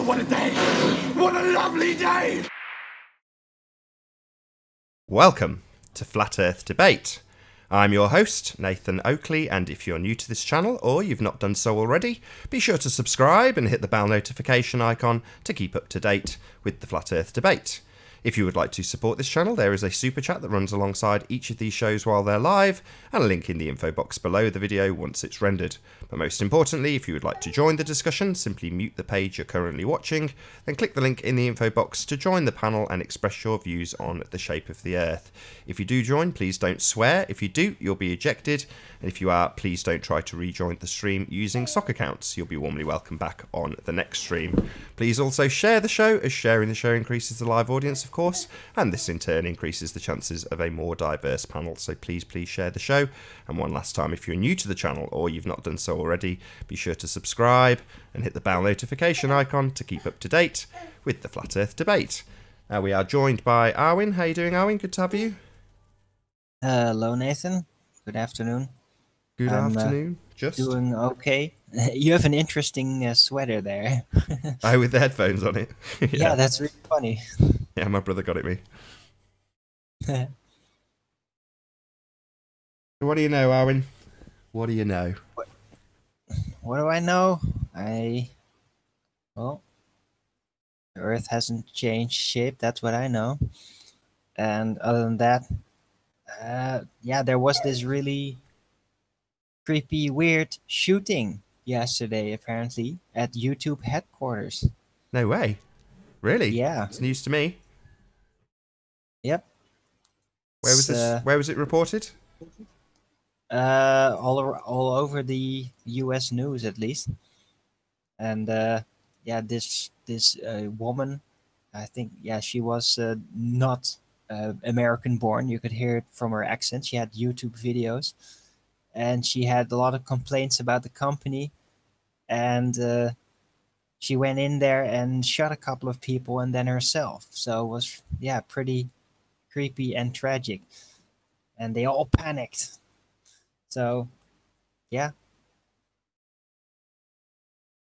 What a day! What a lovely day! Welcome to Flat Earth Debate. I'm your host, Nathan Oakley, and if you're new to this channel or you've not done so already, be sure to subscribe and hit the bell notification icon to keep up to date with the Flat Earth Debate. If you would like to support this channel, there is a super chat that runs alongside each of these shows while they're live, and a link in the info box below the video once it's rendered. But most importantly, if you would like to join the discussion, simply mute the page you're currently watching, then click the link in the info box to join the panel and express your views on the shape of the Earth. If you do join, please don't swear. If you do, you'll be ejected. And if you are, please don't try to rejoin the stream using sock accounts. You'll be warmly welcome back on the next stream. Please also share the show, as sharing the show increases the live audience, of course, and this in turn increases the chances of a more diverse panel. So please share the show. And one last time, if you're new to the channel or you've not done so already, be sure to subscribe and hit the bell notification icon to keep up to date with the Flat Earth Debate. Now we are joined by Arwin. How you doing, Arwin? Good to have you. Hello, Nathan. Good afternoon. Good afternoon. Just doing okay. You have an interesting sweater there. Oh, with the headphones on it. Yeah, that's really funny. Yeah, my brother got it me. What do you know, Arwin? What do you know? What do I know? Well, the Earth hasn't changed shape. That's what I know. And other than that, yeah, there was this really creepy, weird shooting yesterday, apparently, at YouTube headquarters. No way. Really? Yeah. It's news to me. Yep. Where was this? Where was it reported? All over the U.S. news, at least. And yeah, this woman, I think, yeah, she was not American born. You could hear it from her accent. She had YouTube videos, and she had a lot of complaints about the company, and she went in there and shot a couple of people and then herself. So it was, yeah, pretty creepy and tragic, and they all panicked. So yeah,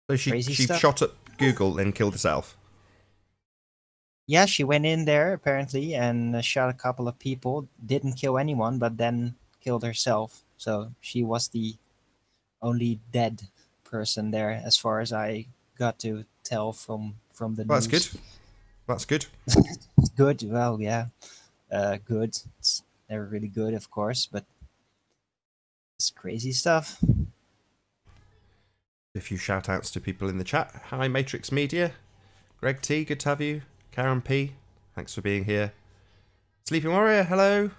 So she shot at Google and killed herself. yeah, she went in there apparently and shot a couple of people, didn't kill anyone, but then killed herself. So she was the only dead person there, as far as I got to tell from the Well, news. that's good. That's good. Good. Well, yeah, good. It's never really good, of course, but it's crazy stuff. A few shout outs to people in the chat. Hi, Matrix Media. Greg T, good to have you. Karen P, thanks for being here. Sleeping Warrior, hello.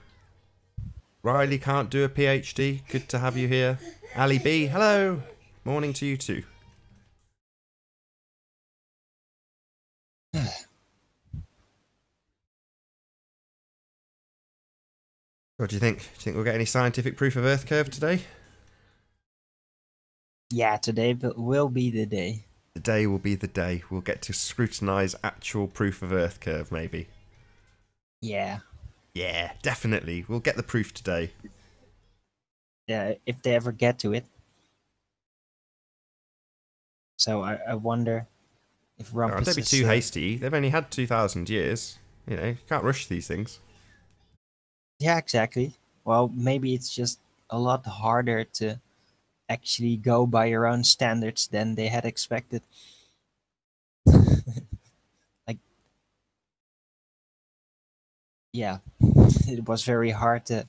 Riley can't do a PhD, good to have you here. Ali B, hello. Morning to you too. What do you think? Do you think we'll get any scientific proof of Earth curve today? Yeah, today will be the day. Today will be the day. We'll get to scrutinise actual proof of Earth curve, maybe. Yeah. Yeah, definitely. We'll get the proof today. Yeah, if they ever get to it. So I wonder if Rumpus Don't be too hasty. They've only had 2,000 years. You know, you can't rush these things. Yeah, exactly. Well, maybe it's just a lot harder to actually go by your own standards than they had expected. Like, yeah, it was very hard to,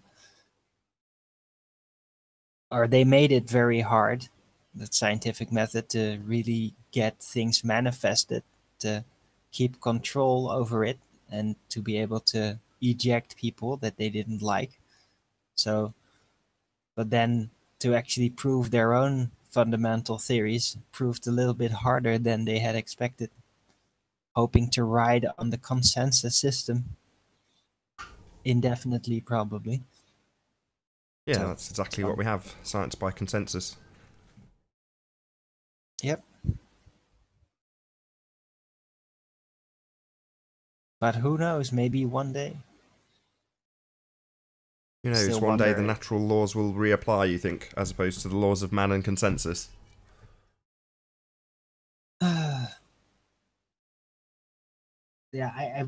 or they made it very hard, the scientific method, to really get things manifested, to keep control over it, and to be able to eject people that they didn't like. So, but then to actually prove their own fundamental theories proved a little bit harder than they had expected, hoping to ride on the consensus system indefinitely, probably. Yeah, So, that's exactly what we have. Science by consensus. Yep. But who knows, maybe one day. Who knows, Still one day the wonder- natural laws will reapply, you think, as opposed to the laws of man and consensus? Yeah,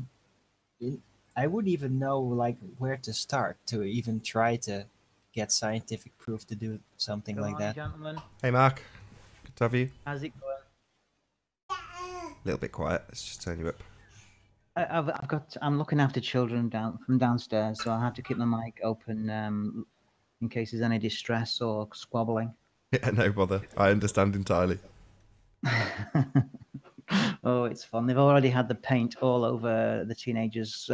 I would even know like where to start to even try to get scientific proof to do something Good like morning, that. gentlemen. Hey, Mark. Good to have you. How's it going? A little bit quiet. Let's just turn you up. I'm looking after children from downstairs, so I have to keep the mic open in case there's any distress or squabbling. Yeah, no bother. I understand entirely. Oh, it's fun. They've already had the paint all over the teenagers'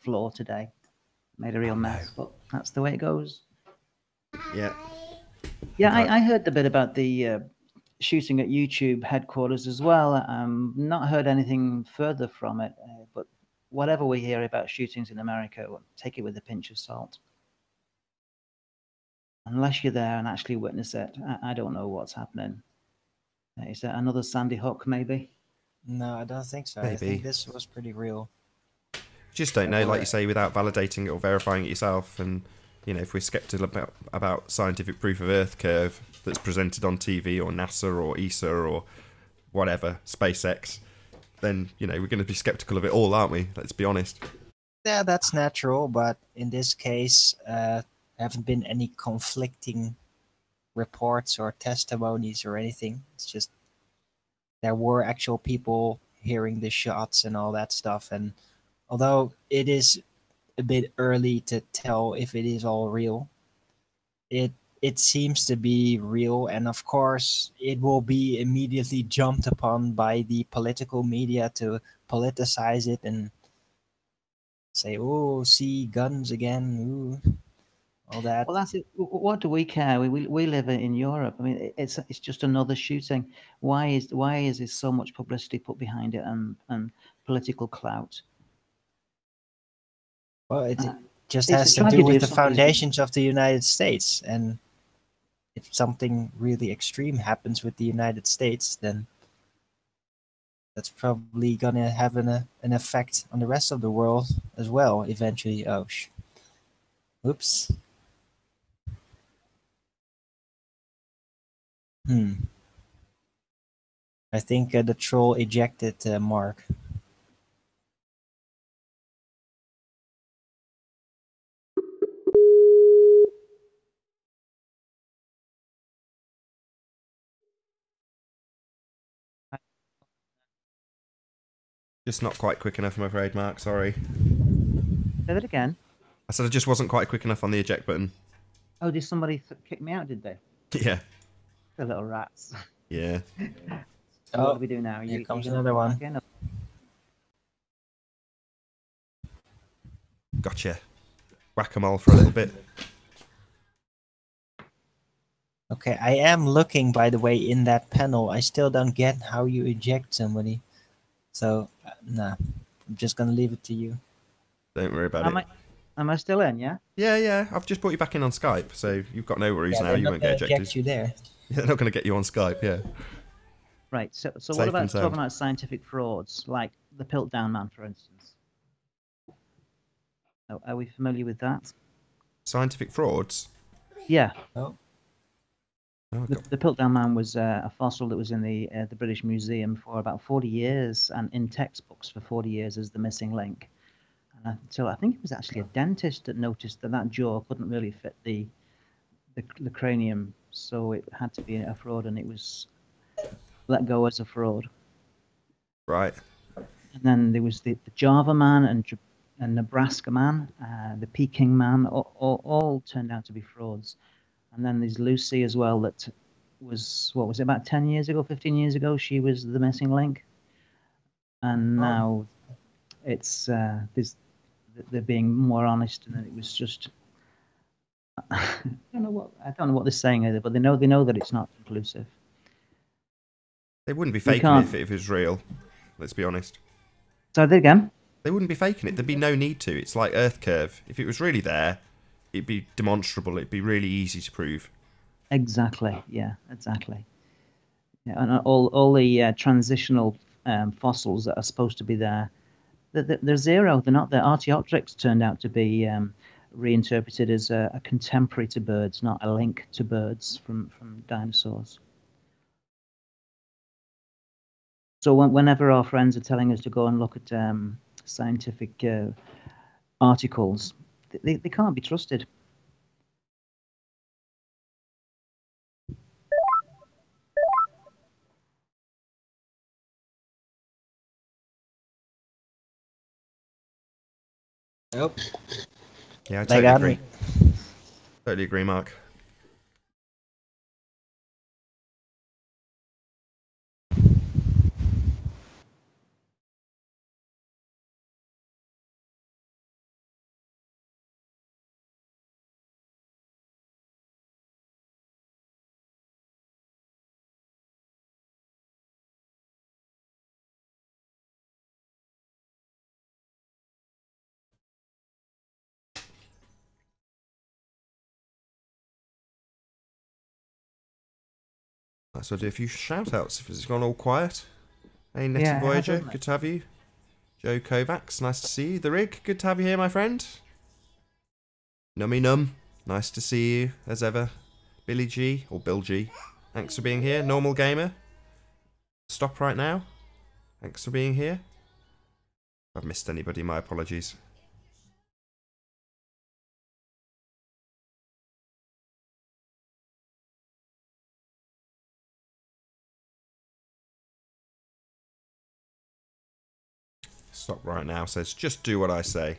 floor today. Made a real mess, but that's the way it goes. Yeah. Yeah, Okay. I heard the bit about the shooting at YouTube headquarters as well. Not heard anything further from it, but whatever we hear about shootings in America, well, take it with a pinch of salt. Unless you're there and actually witness it, I don't know what's happening. Is there another Sandy Hook, maybe? No, I don't think so. I Maybe. think this was pretty real. Just don't know, like Or- you say, without validating it or verifying it yourself. And, you know, if we're skeptical about scientific proof of Earth curve that's presented on TV or NASA or ESA or whatever, SpaceX, then, you know, we're going to be skeptical of it all, aren't we? Let's be honest. Yeah, that's natural, but in this case, haven't been any conflicting reports or testimonies or anything. It's just there were actual people hearing the shots and all that stuff. And although it is a bit early to tell if it is all real, it it seems to be real, and of course it will be immediately jumped upon by the political media to politicize it and say, "Oh, see guns again," ooh, all that. Well, that's it. What do we care? We live in Europe. I mean, it's just another shooting. Why is there so much publicity put behind it and political clout? Well, it Uh, just it's a has to do tragedy with if the somebody's. foundations of the United States, and if something really extreme happens with the United States, then that's probably gonna have an effect on the rest of the world as well eventually. Oh, oops. Hmm. I think the troll ejected Mark. Just not quite quick enough, I'm afraid, Mark. Sorry. Say that again. I said I just wasn't quite quick enough on the eject button. Oh, did somebody kick me out? Did they? Yeah. The little rats. Yeah. So what Oh, do we do now? here You comes gonna another come one. back in? Gotcha. Whack-a-mole for a little bit. Okay, I am looking, by the way, in that panel. I still don't get how you eject somebody. So, nah, I'm just gonna leave it to you. Don't worry about Am it. am I still in? Yeah. Yeah. I've just brought you back in on Skype, so you've got no worries Yeah, now. they're You not won't gonna get ejected. eject you there. They're not going to get you on Skype, yeah. Right. So what Safe about and sound. talking about scientific frauds, like the Piltdown Man, for instance? Are we familiar with that? Scientific frauds? Yeah. Oh, Oh, The, God. the Piltdown Man was a fossil that was in the British Museum for about 40 years and in textbooks for 40 years as the missing link. And until I think it was actually a dentist that noticed that that jaw couldn't really fit the cranium, so it had to be a fraud, and it was let go as a fraud. Right. And then there was the Java Man and Nebraska Man, the Peking Man, all turned out to be frauds. And then there's Lucy as well, that was, what was it, about 10 years ago, 15 years ago, she was the missing link. And now it's they're being more honest, and it was just I don't know what they're saying either, but they know that it's not conclusive. They wouldn't be We faking it can't. if it was real. Let's be honest. So there again. They wouldn't be faking it. There'd be no need to. It's like Earth curve. If it was really there, it'd be demonstrable. It'd be really easy to prove. Exactly. Yeah. Exactly. Yeah, and all the transitional fossils that are supposed to be there, they're zero. They're not there. Archaeopteryx turned out to be reinterpreted as a contemporary to birds, not a link to birds from dinosaurs. So whenever our friends are telling us to go and look at scientific articles, they can't be trusted. Nope. Yeah, I They totally got agree. me. Totally agree, Mark. So I'll do a few shout outs if it's gone all quiet. Hey, Netty Yeah, it has, Voyager, hasn't it? good to have you. Joe Kovacs, nice to see you. The Rig, good to have you here, my friend. Nummy Num, nice to see you as ever. Billy G, or Bill G, thanks for being here. Normal Gamer, stop right now. Thanks for being here. If I've missed anybody, my apologies. Stop right now says, just do what I say.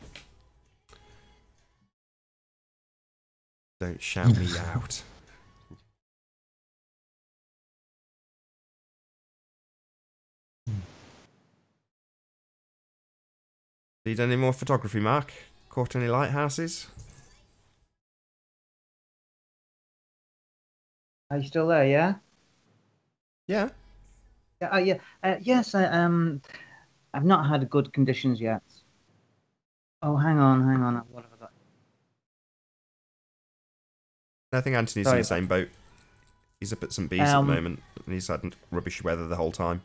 Don't shout me out. Need any more photography, Mark? Caught any lighthouses? Are you still there? Yeah. Yeah. Yeah. Yeah. Yes. I've not had good conditions yet. Oh, hang on. What have I got? I think Anthony's in Sorry the same about boat. He's up at St. Bees at the Um, moment, and he's had rubbish weather the whole time.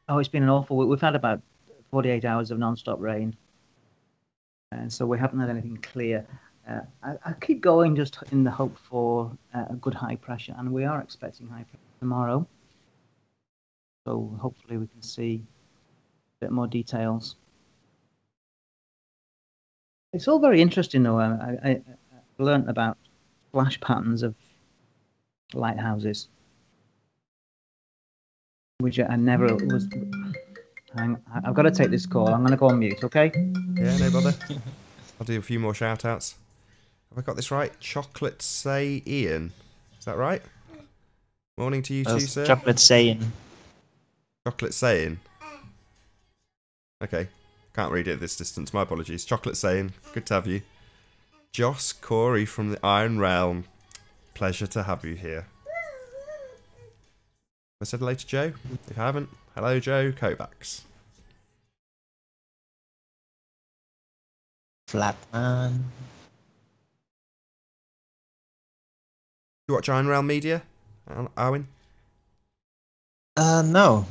Oh, it's been an awful week. We've had about 48 hours of non-stop rain, and so we haven't had anything clear. I keep going just in the hope for a good high pressure, and we are expecting high pressure tomorrow. So hopefully we can see a bit more details. It's all very interesting, though. I learned about flash patterns of lighthouses, which I never was. I've got to take this call. I'm going to go on mute, okay? Yeah, no bother. I'll do a few more shout outs. Have I got this right? Chocolate Say Ian. Is that right? Morning to you too, sir. Chocolate saying. Chocolate Saying. Okay. Can't read it at this distance. My apologies. Chocolate Saying. Good to have you. Joss Corey from the Iron Realm. Pleasure to have you here. I said hello to Joe. If I haven't, hello Joe Kovacs. Flatman. You watch Iron Realm Media, Arwin? No.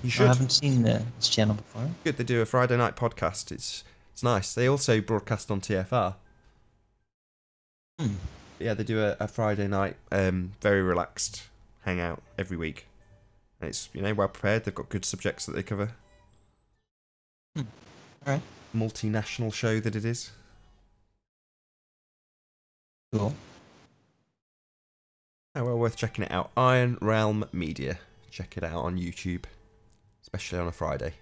You should. I haven't seen this channel before. Good, they do a Friday night podcast. It's nice. They also broadcast on TFR. Yeah, they do a Friday night, very relaxed hangout every week. And it's, well prepared. They've got good subjects that they cover. Alright. Multinational show that it is. Cool. Oh, well worth checking it out. Iron Realm Media. Check it out on YouTube, especially on a Friday.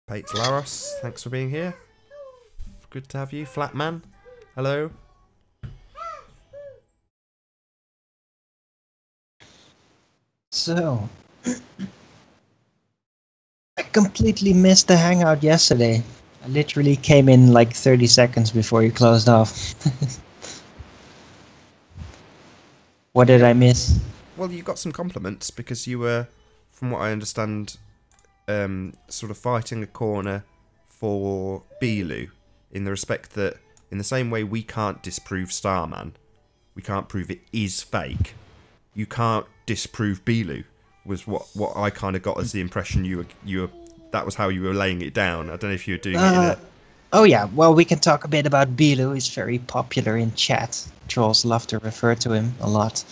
Pates Laros, thanks for being here. Good to have you. Flatman, hello. So, I completely missed the hangout yesterday. I literally came in like 30 seconds before you closed off. What did I miss? Well, you got some compliments because you were, from what I understand, sort of fighting a corner for Beelu, in the respect that, in the same way we can't disprove Starman, we can't prove it is fake, you can't disprove Beelu, was what I kind of got as the impression you were that was how you were laying it down. I don't know if you were doing it in a... Oh yeah, well, we can talk a bit about Bilu. He's very popular in chat. Trolls love to refer to him a lot.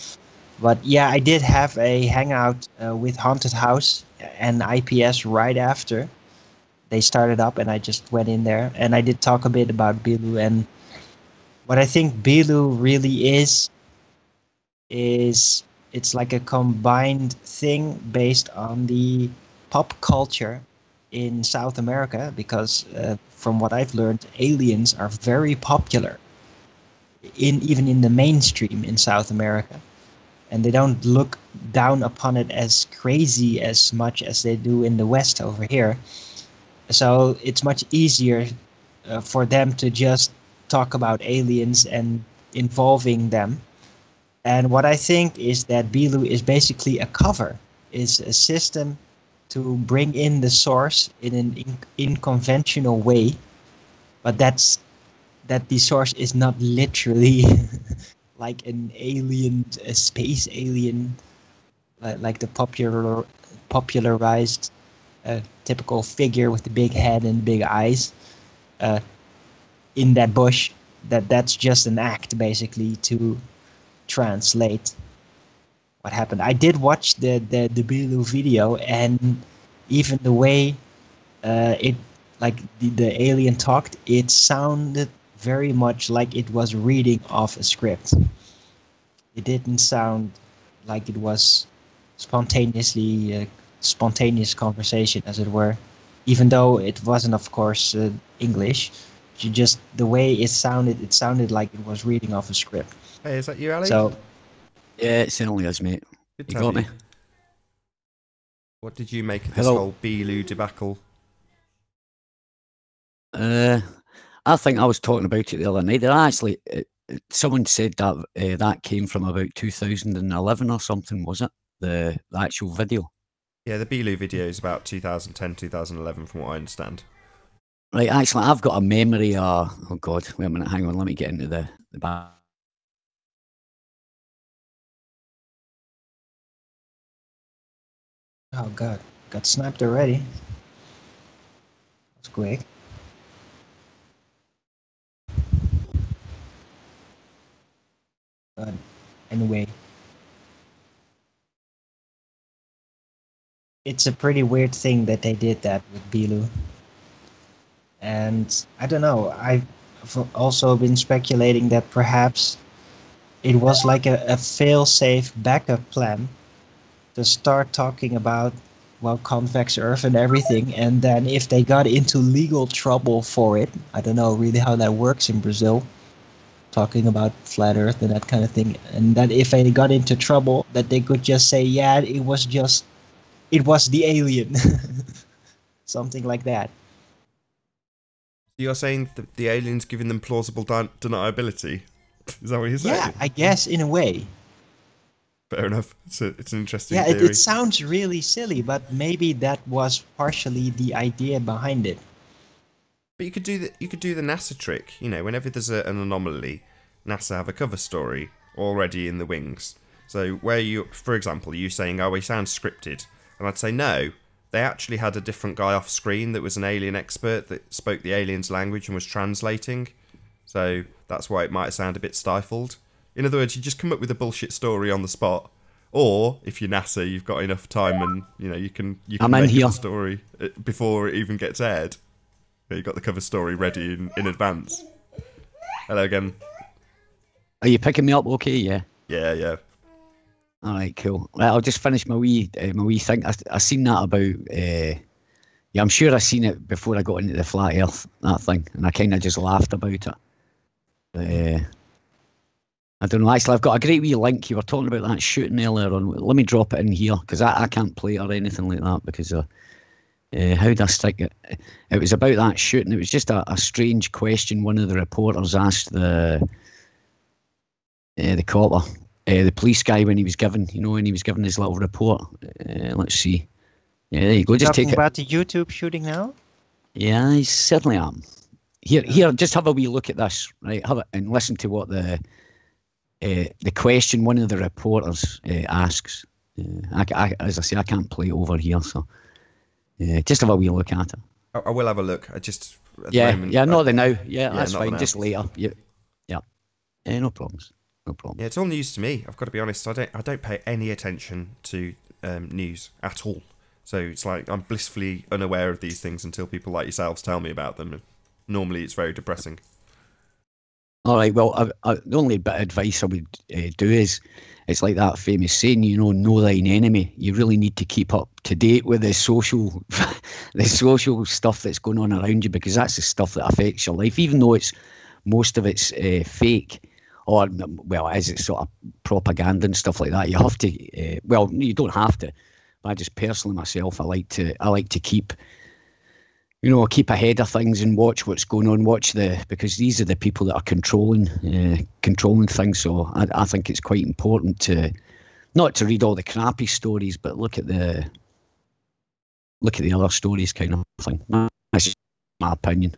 But yeah, I did have a hangout with Haunted House and IPS right after they started up, and I just went in there and I did talk a bit about Bilu. And what I think Bilu really is it's like a combined thing based on the pop culture in South America, because from what I've learned, aliens are very popular even in the mainstream in South America, and they don't look down upon it as crazy as much as they do in the West over here. So it's much easier for them to just talk about aliens and involving them. And what I think is that Bilu is basically a cover, is a system to bring in the source in an unconventional way, but that the source is not literally like an alien, a space alien, like the popularized typical figure with the big head and big eyes in that bush. That's just an act, basically, to translate what happened. I did watch the Bilu video, and even the way it, like the alien talked, it sounded very much like it was reading off a script. It didn't sound like it was spontaneous conversation, as it were, even though it wasn't, of course, English. Just the way it sounded like it was reading off a script. Hey, is that you, Ali? So yeah, it certainly is, mate. Good You to have got me. What did you make of this Hello. whole Bilu debacle? I think I was talking about it the other night. Actually, someone said that that came from about 2011 or something, was it? The actual video. Yeah, the Bilu video is about 2010, 2011, from what I understand. Right, actually, I've got a memory. Oh God, wait a minute, hang on. Let me get into the back. oh god, got sniped already. That's quick. But anyway, it's a pretty weird thing that they did that with Bilu. And I don't know, I've also been speculating that perhaps it was like a fail-safe backup plan to start talking about, well, convex Earth and everything, and then if they got into legal trouble for it, I don't know really how that works in Brazil, talking about flat Earth and that kind of thing, and that if they got into trouble, that they could just say, yeah, it was the alien. Something like that. You're saying that the alien's giving them plausible deniability? Is that what you're saying? Yeah, I guess in a way. Fair enough. It's an interesting Yeah, theory. it sounds really silly, but maybe that was partially the idea behind it. But you could do the NASA trick. You know, whenever there's an anomaly, NASA have a cover story already in the wings. So where you, for example, you saying, "Oh, he sounds scripted," and I'd say no. They actually had a different guy off screen that was an alien expert that spoke the alien's language and was translating. So that's why it might sound a bit stifled. In other words, you just come up with a bullshit story on the spot. Or, if you're NASA, you've got enough time and, you know, you can make up the story before it even gets aired. You've got the cover story ready in advance. Hello again. Are you picking me up okay? Yeah. Yeah. All right, cool. Right, I'll just finish my wee thing. I seen that about. Yeah, I'm sure I seen it before I got into the flat Earth, that thing, and I kind of just laughed about it. But, I don't know. Actually, I've got a great wee link. You were talking about that shooting earlier on. Let me drop it in here because I can't play it or anything like that because how did I stick it? It was about that shooting. It was just a strange question. One of the reporters asked the copper. The police guy when he was given his little report. Let's see. Yeah, there you go. Just Talking take it. about the YouTube shooting now? Yeah, I certainly am. Here, just have a wee look at this, right? Have it and listen to what the question one of the reporters asks. As I say, I can't play it over here, so just have a wee look at it. I will have a look. I just at the Yeah, moment. yeah, not the now. Yeah, that's not the fine. now. Just later. Yeah, no problems. No problem. Yeah, it's all news to me. I've got to be honest. I don't pay any attention to news at all. So it's like I'm blissfully unaware of these things until people like yourselves tell me about them. And normally, it's very depressing. All right. Well, the only bit of advice I would do is, it's like that famous saying, know thine enemy. You really need to keep up to date with the social, the social stuff that's going on around you, because that's the stuff that affects your life. Even though most of it's fake, or well, it's sort of propaganda and stuff like that. You have to. Well, you don't have to. But I just personally myself, I like to keep. Keep ahead of things and watch what's going on. Because these are the people that are controlling things. So I think it's quite important to not to read all the crappy stories, but look at the other stories, kind of thing. That's just my opinion.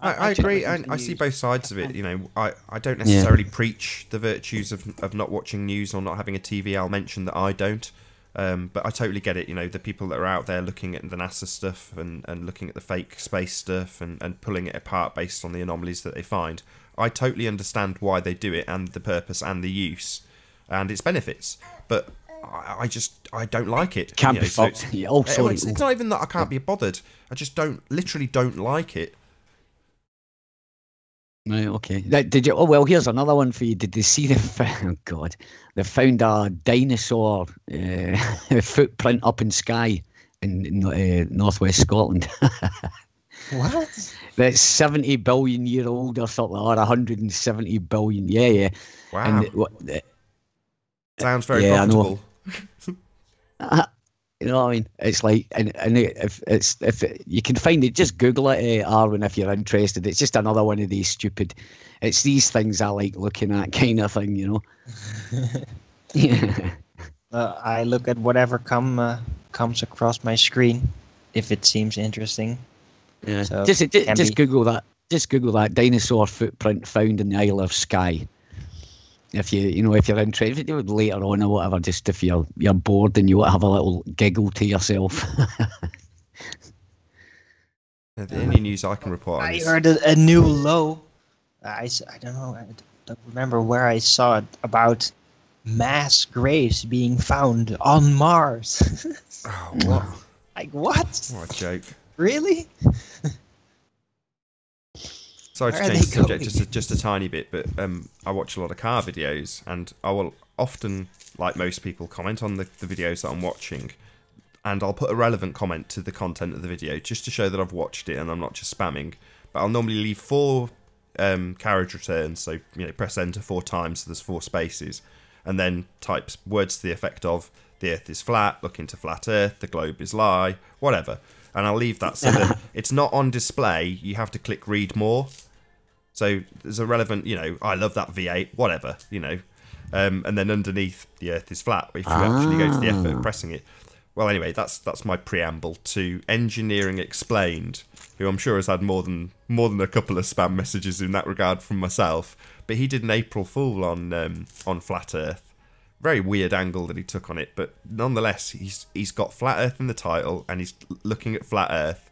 I agree, and I see both sides of it. I don't necessarily preach the virtues of not watching news or not having a TV. I'll mention that I don't. But I totally get it, the people that are out there looking at the NASA stuff and looking at the fake space stuff and pulling it apart based on the anomalies that they find. I totally understand why they do it and the purpose and the use and its benefits. But I don't like it. Can't be fucked. Sorry. It's not even that I can't be bothered. I just literally don't like it. Right, okay. Did you? Oh well, here's another one for you. Did they see oh God, they found a dinosaur footprint up in Skye in northwest Scotland. What? That's 70 billion year old or something, or 170 billion. Yeah. Wow. And sounds very profitable. You know what I mean? It's like, and if you can find it, just Google it, Arwen, if you're interested. It's just another one of these stupid. It's these things I like looking at, kind of thing, Yeah. I look at whatever comes across my screen, if it seems interesting. Yeah. So just Google that. Just Google that dinosaur footprint found in the Isle of Skye. If if you're interested, later on or whatever, just if you're bored and you want to have a little giggle to yourself. The only news I can report on I is... heard a new low. I don't know. I don't remember where I saw it about mass graves being found on Mars. Oh, what? Like what? What a joke. Really? Sorry to Where are change the they subject just a tiny bit, but I watch a lot of car videos, and I will often, like most people, comment on the videos that I'm watching, and I'll put a relevant comment to the content of the video just to show that I've watched it and I'm not just spamming. But I'll normally leave 4 carriage returns, so press enter 4 times, so there's 4 spaces, and then type words to the effect of the Earth is flat, look into flat Earth, the globe is lie, whatever. And I'll leave that so that it's not on display. You have to click read more. So there's a relevant, I love that V8, whatever, and then underneath the Earth is flat. If you actually go to the effort of pressing it. Well, anyway, that's my preamble to Engineering Explained, who I'm sure has had more than a couple of spam messages in that regard from myself. But he did an April Fool on Flat Earth. Very weird angle that he took on it, but nonetheless, he's got Flat Earth in the title, and he's looking at Flat Earth.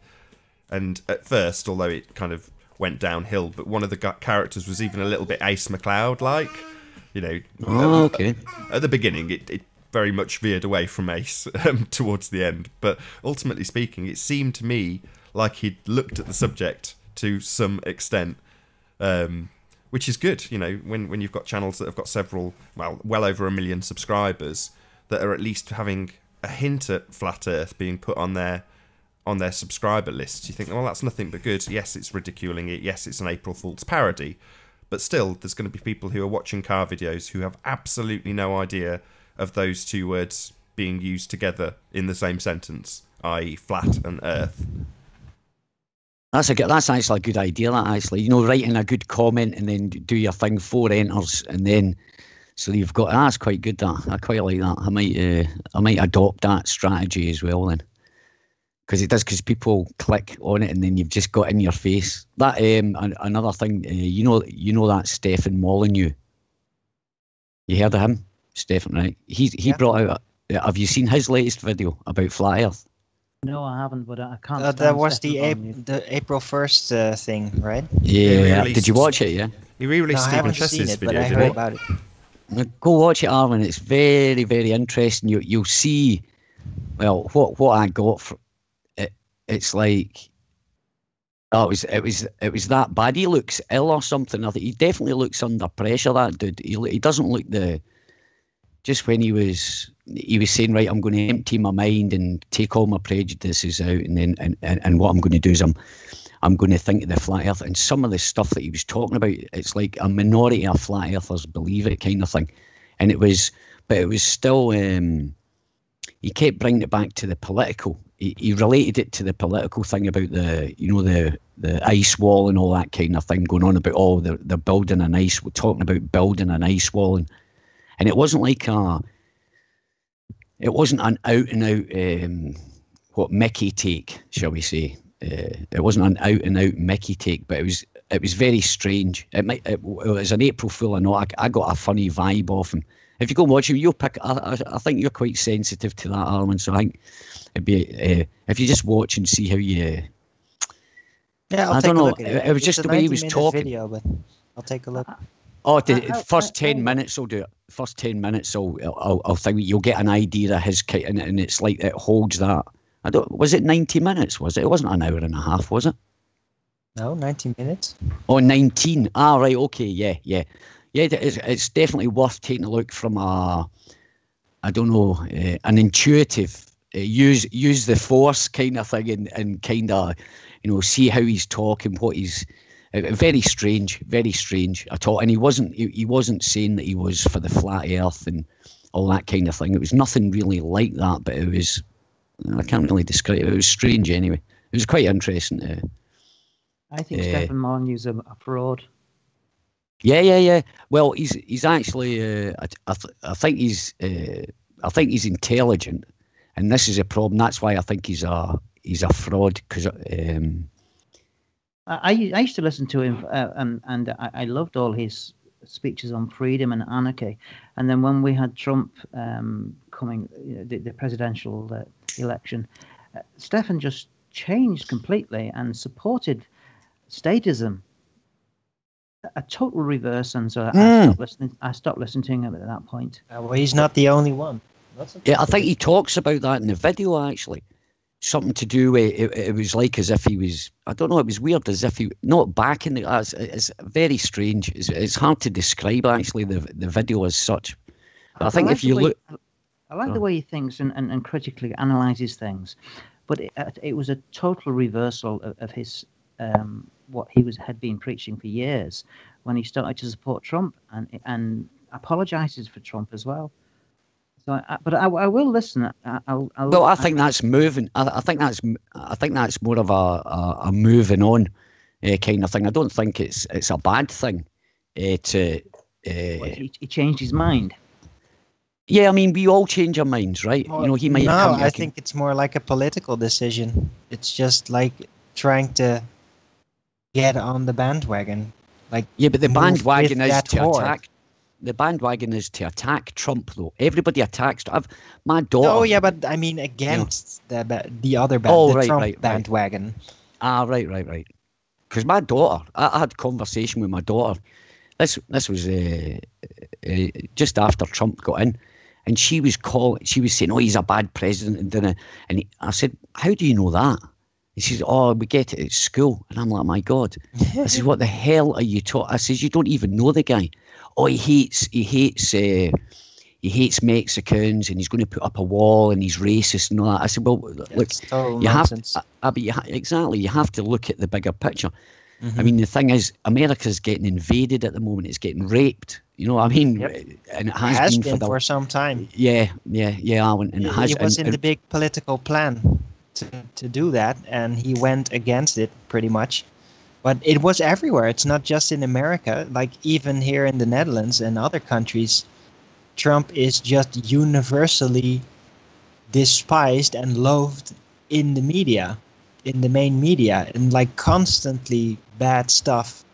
And at first, although it kind of went downhill, but one of the characters was even a little bit Ace McCloud-like. Oh, okay. At the beginning, it very much veered away from Ace towards the end. But ultimately speaking, it seemed to me like he'd looked at the subject to some extent. Which is good, when you've got channels that have got well over 1 million subscribers that are at least having a hint at Flat Earth being put on their subscriber lists. You think, well, that's nothing but good. Yes, it's ridiculing it. Yes, it's an April Fool's parody. But still, there's going to be people who are watching car videos who have absolutely no idea of those 2 words being used together in the same sentence, i.e. flat and earth. That's actually a good idea. That actually, writing a good comment and then do your thing, 4 enters, and then so you've got. That's quite good. That I quite like that. I might adopt that strategy as well then, because it does. Because people click on it and then you've just got in your face. That another thing. You know that Stefan Molyneux. You heard of him, Stefan? Right? He brought out. Have you seen his latest video about Flat Earth? No, I haven't, but I can't. That stand was Stefan Molyneux. the April 1st thing, right? Yeah, re-released- did you watch it? Yeah. He re-released No, I Stephen haven't seen Chess's it, but video, I didn't heard he? about it. Go watch it, Arlen. It's very, very interesting. You'll see. Well, what I got from it, it's like, oh, it was that bad. He looks ill or something. I think he definitely looks under pressure. That dude. He doesn't look just when he was saying, right, I'm going to empty my mind and take all my prejudices out, and then and what I'm going to do is I'm going to think of the flat earth, and some of the stuff that he was talking about, it's like a minority of flat earthers believe it, kind of thing. And it was still, he kept bringing it back to the political. He related it to the political thing about the ice wall and all that kind of thing going on about, oh, they're building an ice, we're talking about building an ice wall, and it wasn't like it wasn't an out and out what Mickey take, shall we say. It wasn't an out and out Mickey take, but it was very strange. It was an April Fool or not. I got a funny vibe off him. If you go watch him, you'll pick. I think you're quite sensitive to that, Arlen. So I think it'd be if you just watch and see how you. Yeah, I don't know. It was just the way he was talking. Video, but I'll take a look. Oh, the first 10 minutes will do it. First 10 minutes, I'll think you'll get an idea of his kit, and it's like it holds that. Was it 90 minutes? Was it? It wasn't an hour and a half, was it? No, 90 minutes. Oh, 19. Ah, right. Okay. Yeah. It's definitely worth taking a look from an intuitive use the force kind of thing, and kind of see how he's talking, what he's. Very strange at all. And he wasn't saying that he was for the flat earth and all that kind of thing. It was nothing really like that, but it was, I can't really describe it. It was strange anyway. It was quite interesting. I think Stefan Molyneux's a fraud. Yeah. Well, he's actually. I think he's intelligent, and this is a problem. That's why I think he's a fraud, because. I used to listen to him, and I loved all his speeches on freedom and anarchy. And then when we had Trump coming, the presidential election, Stefan just changed completely and supported statism. A total reverse, and so I stopped listening to him at that point. Well, he's not the only one. Yeah, I think he talks about that in the video actually. Something to do with it was like as if he was, I don't know, it was weird, as if he not back in the. It's very strange. It's hard to describe actually the video as such. But I think if you look, I like the way he thinks and critically analyzes things, but it was a total reversal of his what he had been preaching for years when he started to support Trump and apologizes for Trump as well. So, but I will listen. I think that's moving. I think that's more of a moving on kind of thing. I don't think it's a bad thing. He changed his mind. Yeah, I mean, we all change our minds, right? Well, he might. No, I think it's more like a political decision. It's just like trying to get on the bandwagon. Like, yeah, but the bandwagon is to horde. attack. The bandwagon is to attack Trump, though. Everybody attacks. My daughter. Oh yeah, but I mean against the other Trump bandwagon. Ah, right. Because my daughter, I had a conversation with my daughter. This was just after Trump got in, and she was saying, "Oh, he's a bad president," and I said, "How do you know that?" And she says, "Oh, we get it at school," and I'm like, "My God!" I said, "What the hell are you talking?" I says, "You don't even know the guy." Oh, he hates Mexicans, and he's going to put up a wall, and he's racist and all that. I said, well, look, you nonsense. exactly. You have to look at the bigger picture. Mm-hmm. I mean, the thing is, America's getting invaded at the moment. It's getting raped. You know what I mean? Yep. And it has been for some time. Yeah, Alan. And it has. It was in the big political plan to do that, and he went against it pretty much. But it was everywhere. It's not just in America. Like even here in the Netherlands and other countries, Trump is just universally despised and loathed in the media, in the main media, and like constantly bad stuff,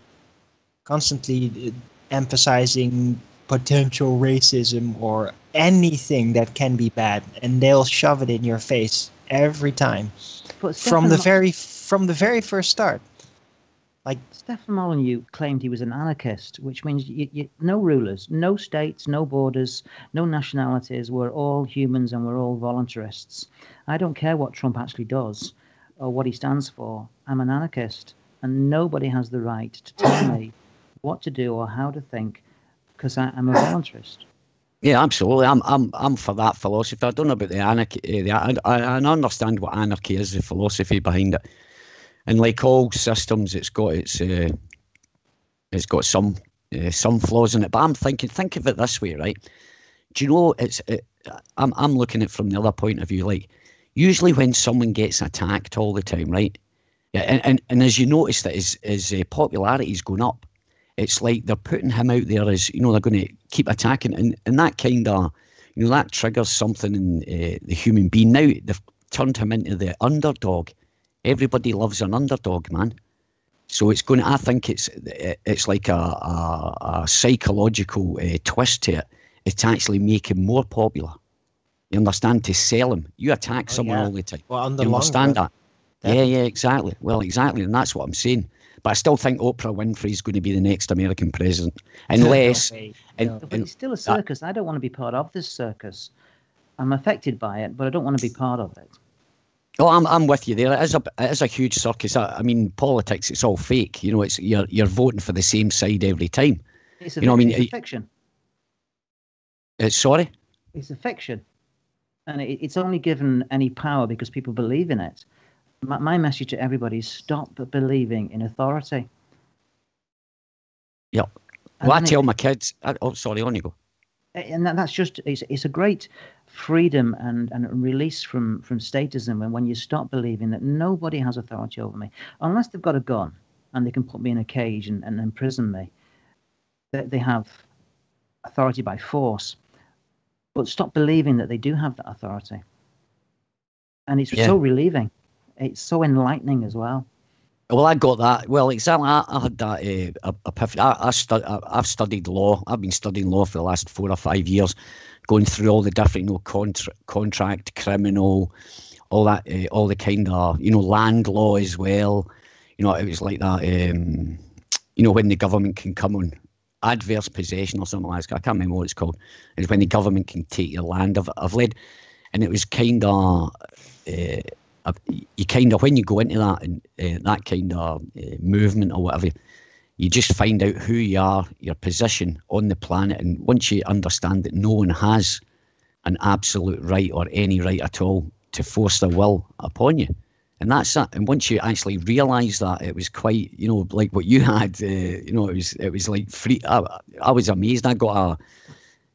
constantly emphasizing potential racism or anything that can be bad, and they'll shove it in your face every time. But From the very first start. Like Stefan Molyneux claimed he was an anarchist, which means no rulers, no states, no borders, no nationalities. We're all humans and we're all voluntarists. I don't care what Trump actually does or what he stands for. I'm an anarchist, and nobody has the right to tell me what to do or how to think, because I'm a voluntarist. Yeah, absolutely. I'm for that philosophy. I don't know about the anarchy. I understand what anarchy is, the philosophy behind it. And like all systems, it's got some flaws in it. But I'm thinking, think of it this way, right? Do you know? I'm looking at it from the other point of view. Like, usually when someone gets attacked all the time, right? Yeah, and as you notice that his popularity is going up, it's like they're putting him out there as, you know, they're going to keep attacking, and that kind of, you know, that triggers something in the human being. Now they've turned him into the underdog. Everybody loves an underdog, man. So it's going to, I think it's like a psychological twist to it. It's actually make him more popular. You understand? To sell him. You attack someone all the time. Well, on the you long understand run, that? Yeah, exactly. Well, exactly. And that's what I'm saying. But I still think Oprah Winfrey is going to be the next American president. Unless... But it's still a circus. I don't want to be part of this circus. I'm affected by it, but I don't want to be part of it. Oh, I'm with you there. It is a huge circus. I mean, politics, it's all fake. You know, it's you're voting for the same side every time. It's a fiction. Sorry? It's a fiction. And it's only given any power because people believe in it. My message to everybody is stop believing in authority. Yeah. Well, I tell my kids... sorry, on you go. And that's just... It's a great freedom and release from statism when you stop believing that nobody has authority over me. Unless they've got a gun and they can put me in a cage and imprison me. They have authority by force. But stop believing that they do have that authority. And it's so relieving. It's so enlightening as well. Well, I got that. Well, exactly. I had that epiphany. I've studied law. I've been studying law for the last 4 or 5 years, going through all the different, contract, criminal, all that, all the kind of, land law as well. It was like that. When the government can come on adverse possession or something like that. I can't remember what it's called. It's when the government can take your land. I've led, and it was kind of. You kind of, when you go into that and that kind of movement or whatever, you just find out who you are, your position on the planet, and once you understand that no one has an absolute right or any right at all to force their will upon you, and that's that. And once you actually realise that, it was quite, like what you had, it was like free. I was amazed. I got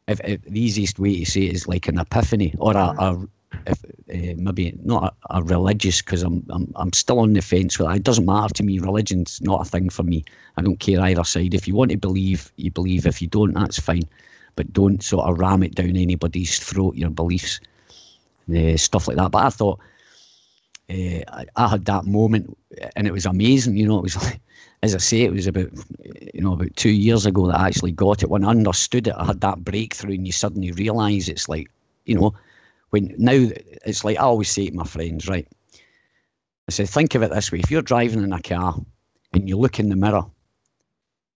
the easiest way to say it is like an epiphany or maybe not a religious, because I'm still on the fence with it. It doesn't matter to me. Religion's not a thing for me. I don't care either side. If you want to believe, you believe. If you don't, that's fine. But don't sort of ram it down anybody's throat, your beliefs, stuff like that. But I thought I had that moment, and it was amazing. It was like, as I say, it was about 2 years ago that I actually got it. When I understood it, I had that breakthrough, and you suddenly realise it's like, when now it's like I always say to my friends, right? I say, think of it this way: if you're driving in a car and you look in the mirror,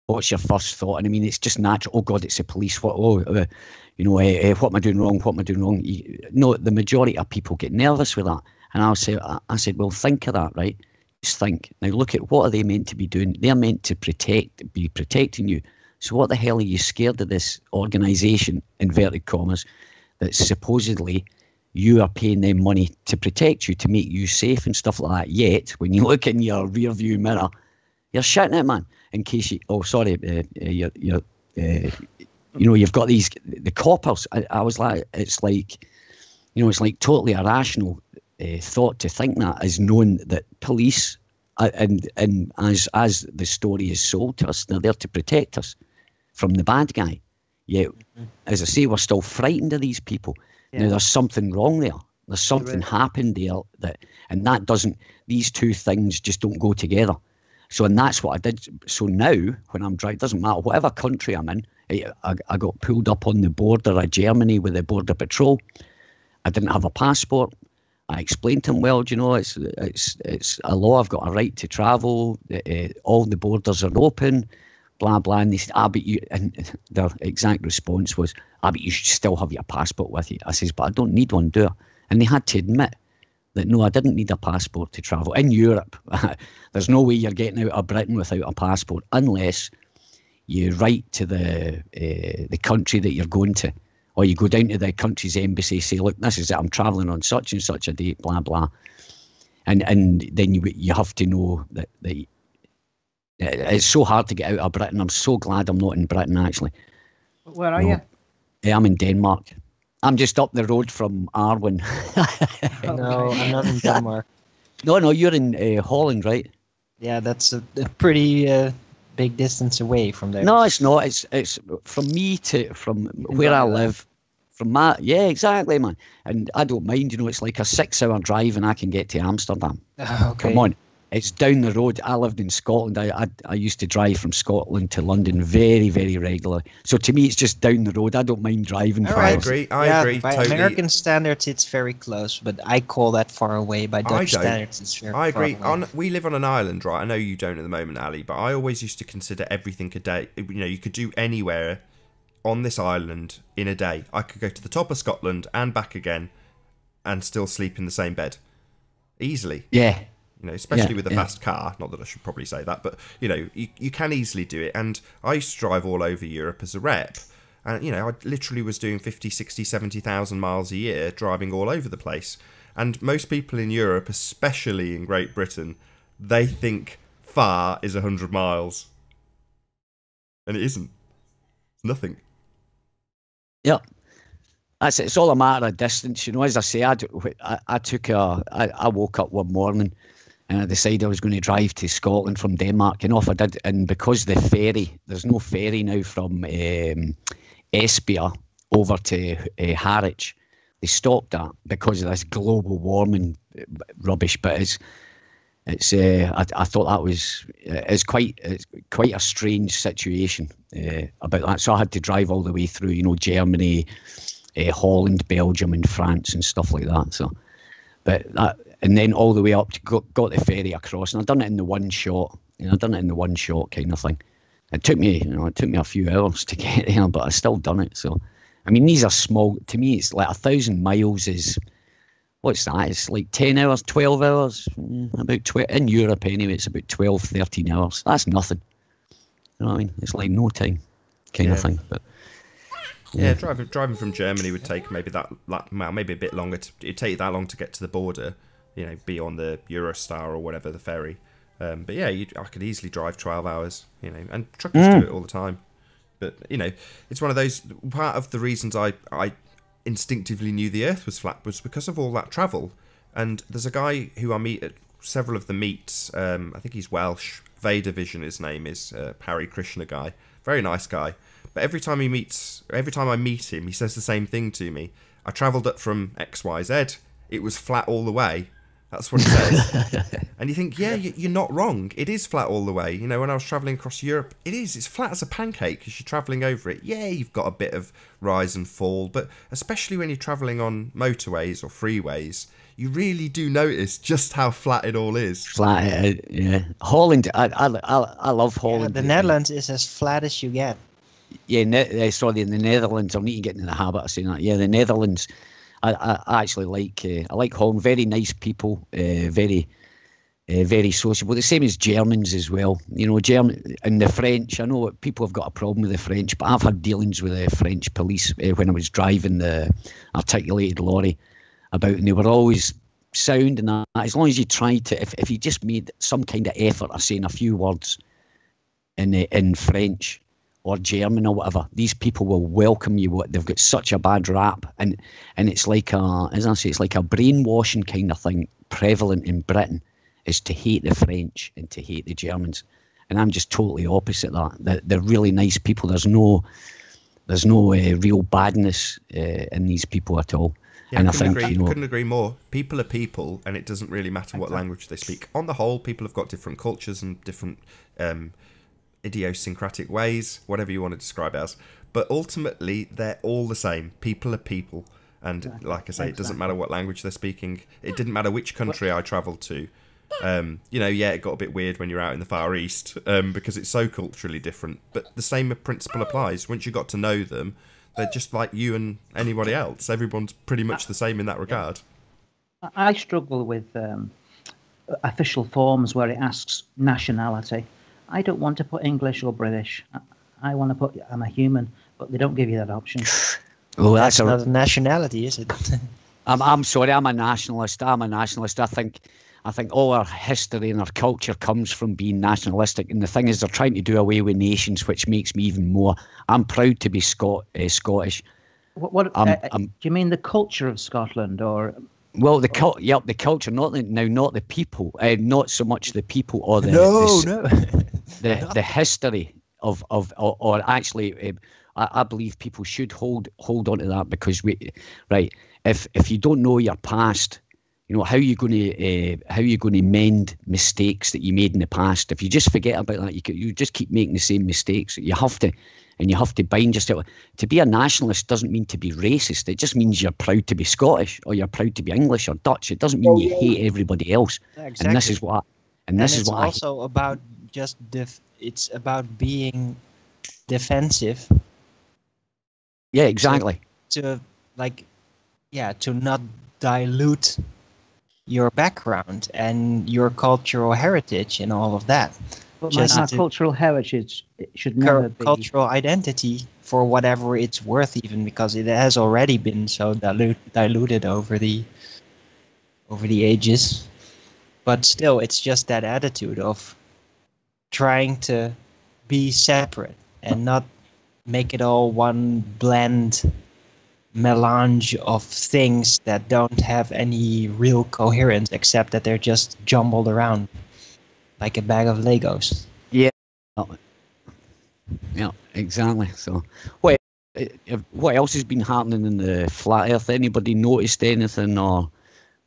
what's your first thought? And I mean, it's just natural. Oh God, it's the police. What? What am I doing wrong? What am I doing wrong? The majority of people get nervous with that. And I said, well, think of that, right? Just think. Now look at what are they meant to be doing? They're meant to be protecting you. So what the hell are you scared of this organisation, inverted commas, that supposedly you are paying them money to protect you, to make you safe and stuff like that. Yet, when you look in your rear view mirror, you're shitting it, man. In case you, you've got the coppers. I was like, it's like totally irrational thought to think that, as knowing that police, and as the story is sold to us, they're there to protect us from the bad guy. Yet, as I say, we're still frightened of these people. Yeah. Now, there's something wrong there. There's something happened there these two things just don't go together. So, and that's what I did. So now, when I'm driving, doesn't matter, whatever country I'm in, I got pulled up on the border of Germany with the border patrol. I didn't have a passport. I explained to him, well, do you know, it's a law. I've got a right to travel. All the borders are open, blah, blah. And they said, but you, and their exact response was, but you should still have your passport with you. I says, but I don't need one, do I? And they had to admit that, no, I didn't need a passport to travel. In Europe, there's no way you're getting out of Britain without a passport unless you write to the country that you're going to. Or you go down to the country's embassy, say, look, this is it, I'm travelling on such and such a date, blah, blah. And then you have to know that it's so hard to get out of Britain. I'm so glad I'm not in Britain, actually. Where are you? I'm in Denmark. I'm just up the road from Arwen. No, I'm not in Denmark. No, you're in Holland, right? Yeah, that's a pretty big distance away from there. No, it's not. It's from me from where I live. Yeah, exactly, man. And I don't mind, you know, it's like a 6-hour drive and I can get to Amsterdam. Okay. Come on. It's down the road. I lived in Scotland. I used to drive from Scotland to London very, very regularly. So to me, it's just down the road. I don't mind driving. I agree. I agree. By Totally. American standards, it's very close, but I call that far away. By Dutch standards, it's very I agree. far away. We live on an island, right? I know you don't at the moment, Ali, but I always used to consider everything a day. You know, you could do anywhere on this island in a day. I could go to the top of Scotland and back again and still sleep in the same bed. Easily. Yeah. You know, especially with a fast car. Not that I should probably say that, but, you know, you can easily do it. And I used to drive all over Europe as a rep. And, you know, I literally was doing 50, 60, 70,000 miles a year driving all over the place. And most people in Europe, especially in Great Britain, they think far is 100 miles. And it isn't. It's nothing. Yeah. It's all a matter of distance. You know, as I say, I woke up one morning and I decided I was going to drive to Scotland from Denmark, and off I did. And because there's no ferry now from Esbjerg over to Harwich, they stopped that because of this global warming rubbish. But I thought that was quite a strange situation about that. So I had to drive all the way through, you know, Germany, Holland, Belgium, and France, and stuff like that. So, and then all the way up to got the ferry across, and I'd done it in the one shot. You know, I'd done it in the one shot kind of thing. It took me a few hours to get there, but I still done it. So, I mean, these are small. To me, it's like 1,000 miles is. What's that? It's like 10 hours, 12 hours. About 12 in Europe anyway. It's about 12, 13 hours. That's nothing. You know what I mean? It's like no time, kind of thing. But yeah, driving from Germany would take maybe maybe a bit longer. It'd take that long to get to the border. You know, be on the Eurostar or whatever, the ferry. But yeah, I could easily drive 12 hours. You know, and truckers do it all the time. But you know, it's one of those. Part of the reasons I instinctively knew the Earth was flat was because of all that travel. And there's a guy who I meet at several of the meets. I think he's Welsh. Vader Vision, his name is. Harry Krishna guy, very nice guy. But every time I meet him, he says the same thing to me. I travelled up from XYZ. It was flat all the way. That's what he says. And you think, yeah, you're not wrong. It is flat all the way. You know, when I was travelling across Europe, it's flat as a pancake because you're travelling over it. Yeah, you've got a bit of rise and fall, but especially when you're travelling on motorways or freeways, you really do notice just how flat it all is. Flat, yeah. Holland, I love Holland. Yeah, the Netherlands is as flat as you get. Yeah, sorry, in the Netherlands, I need to get into the habit of saying that. Yeah, the Netherlands, I actually like Holland. Very nice people, very sociable. The same as Germans as well. You know, German and the French. I know people have got a problem with the French, but I've had dealings with the French police when I was driving the articulated lorry about, and they were always sound and that. As long as you tried to, if you just made some kind of effort of saying a few words in French or German or whatever, these people will welcome you. They've got such a bad rap, and it's like as I say, it's like a brainwashing kind of thing prevalent in Britain, is to hate the French and to hate the Germans. And I'm just totally opposite that. They're really nice people. There's no real badness in these people at all. Yeah, and couldn't agree more. People are people, and it doesn't really matter what language they speak. On the whole, people have got different cultures and different idiosyncratic ways, whatever you want to describe it as. But ultimately, they're all the same. People are people. And like I say, it doesn't matter what language they're speaking. It didn't matter which country I travelled to. You know, yeah, it got a bit weird when you're out in the Far East because it's so culturally different. But the same principle applies. Once you got to know them, they're just like you and anybody else. Everyone's pretty much the same in that regard. I struggle with official forms where it asks nationality. I don't want to put English or British. I want to put I'm a human, but they don't give you that option. Well, That's not a nationality, is it? I'm sorry, I'm a nationalist. I think all our history and our culture comes from being nationalistic. And the thing is, they're trying to do away with nations, which makes me even more. I'm proud to be Scottish. Do you mean the culture of Scotland, or? Well, the culture, not the people, not so much the people or the the history of or actually. I believe people should hold on to that, because if you don't know your past, you know, how are you going to mend mistakes that you made in the past? If you just forget about that, you just keep making the same mistakes. You have to bind yourself. To be a nationalist doesn't mean to be racist. It just means you're proud to be Scottish, or you're proud to be English or Dutch. It doesn't mean you hate everybody else. Yeah, exactly. And this is what. It's also about just it's about being defensive. Yeah, exactly. To not dilute your background and your cultural heritage and all of that. But my cultural heritage, it should never be cultural identity, for whatever it's worth, even because it has already been so diluted over the ages. But still, it's just that attitude of trying to be separate and not make it all one blend melange of things that don't have any real coherence, except that they're just jumbled around like a bag of Legos. Yeah, exactly. So, what else has been happening in the flat Earth? Anybody noticed anything or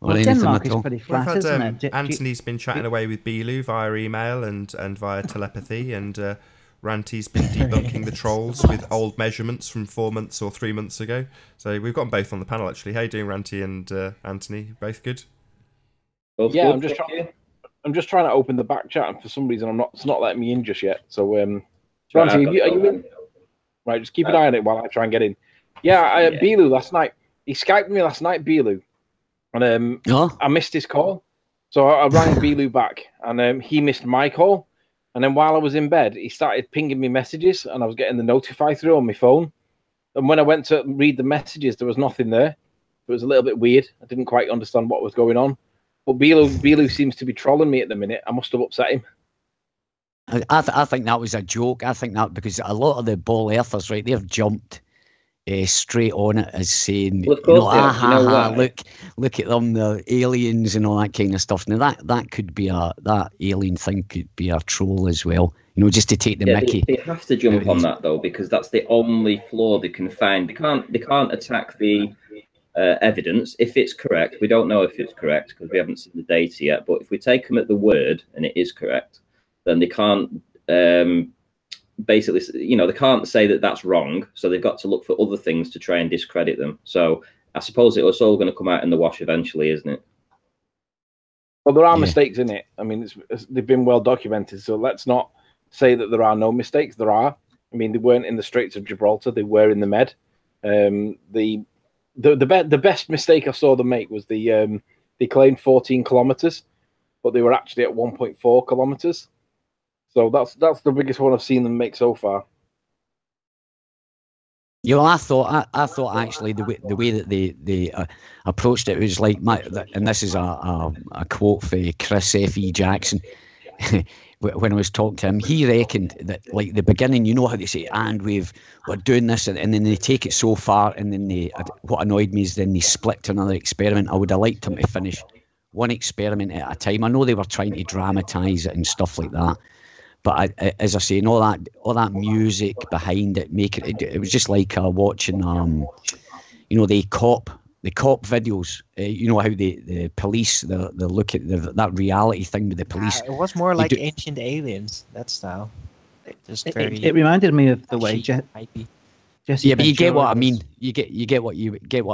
anything Denmark at all? is pretty flat, We've isn't had it? Anthony's been chatting away with Bilu via email and via telepathy, and Ranty's been debunking the trolls with old measurements from 4 months or 3 months ago. So we've got them both on the panel, actually. How you doing, Ranty and Anthony? Both good? Both good. I'm just trying to open the back chat, and for some reason it's not letting me in just yet. So, Ranty, are you in? Right, just keep an eye on it while I try and get in. Yeah, Bilu last night. He Skyped me last night, Bilu, and I missed his call. So I rang Bilu back, and he missed my call. And then while I was in bed, he started pinging me messages, and I was getting the notify through on my phone. And when I went to read the messages, there was nothing there. It was a little bit weird. I didn't quite understand what was going on. But Bilu seems to be trolling me at the minute. I must have upset him. I think that was a joke. I think that because a lot of the ball earthers, right, they've jumped straight on it as saying, look at them, the aliens and all that kind of stuff. Now that could be that alien thing could be a troll as well, you know, just to take the mickey. They have to jump on that though, because that's the only flaw they can find. They can't attack the evidence if it's correct. We don't know if it's correct because we haven't seen the data yet. But if we take them at the word and it is correct, then they can't. Basically, you know, they can't say that that's wrong, so they've got to look for other things to try and discredit them. So I suppose it's all going to come out in the wash eventually, isn't it? Well, there are mistakes in it. I mean, they've been well documented, so let's not say that there are no mistakes. There are. I mean, they weren't in the Straits of Gibraltar; they were in the Med. The best mistake I saw them make was they claimed 14 kilometers, but they were actually at 1.4 kilometers. So that's the biggest one I've seen them make so far. You know, I thought actually the way that they approached it was like and this is a quote for Chris F.E. Jackson. When I was talking to him, he reckoned that like the beginning, you know how they say, and we're doing this, and then they take it so far, and then what annoyed me is then they split to another experiment. I would have liked them to finish one experiment at a time. I know they were trying to dramatise it and stuff like that. But as I say, and all that music behind it, it was just like watching, you know, the cop videos. You know how the police they look at that reality thing with the police. It was more like Ancient Aliens, that style. It reminded me of the way Yeah, but you get what I mean. You get what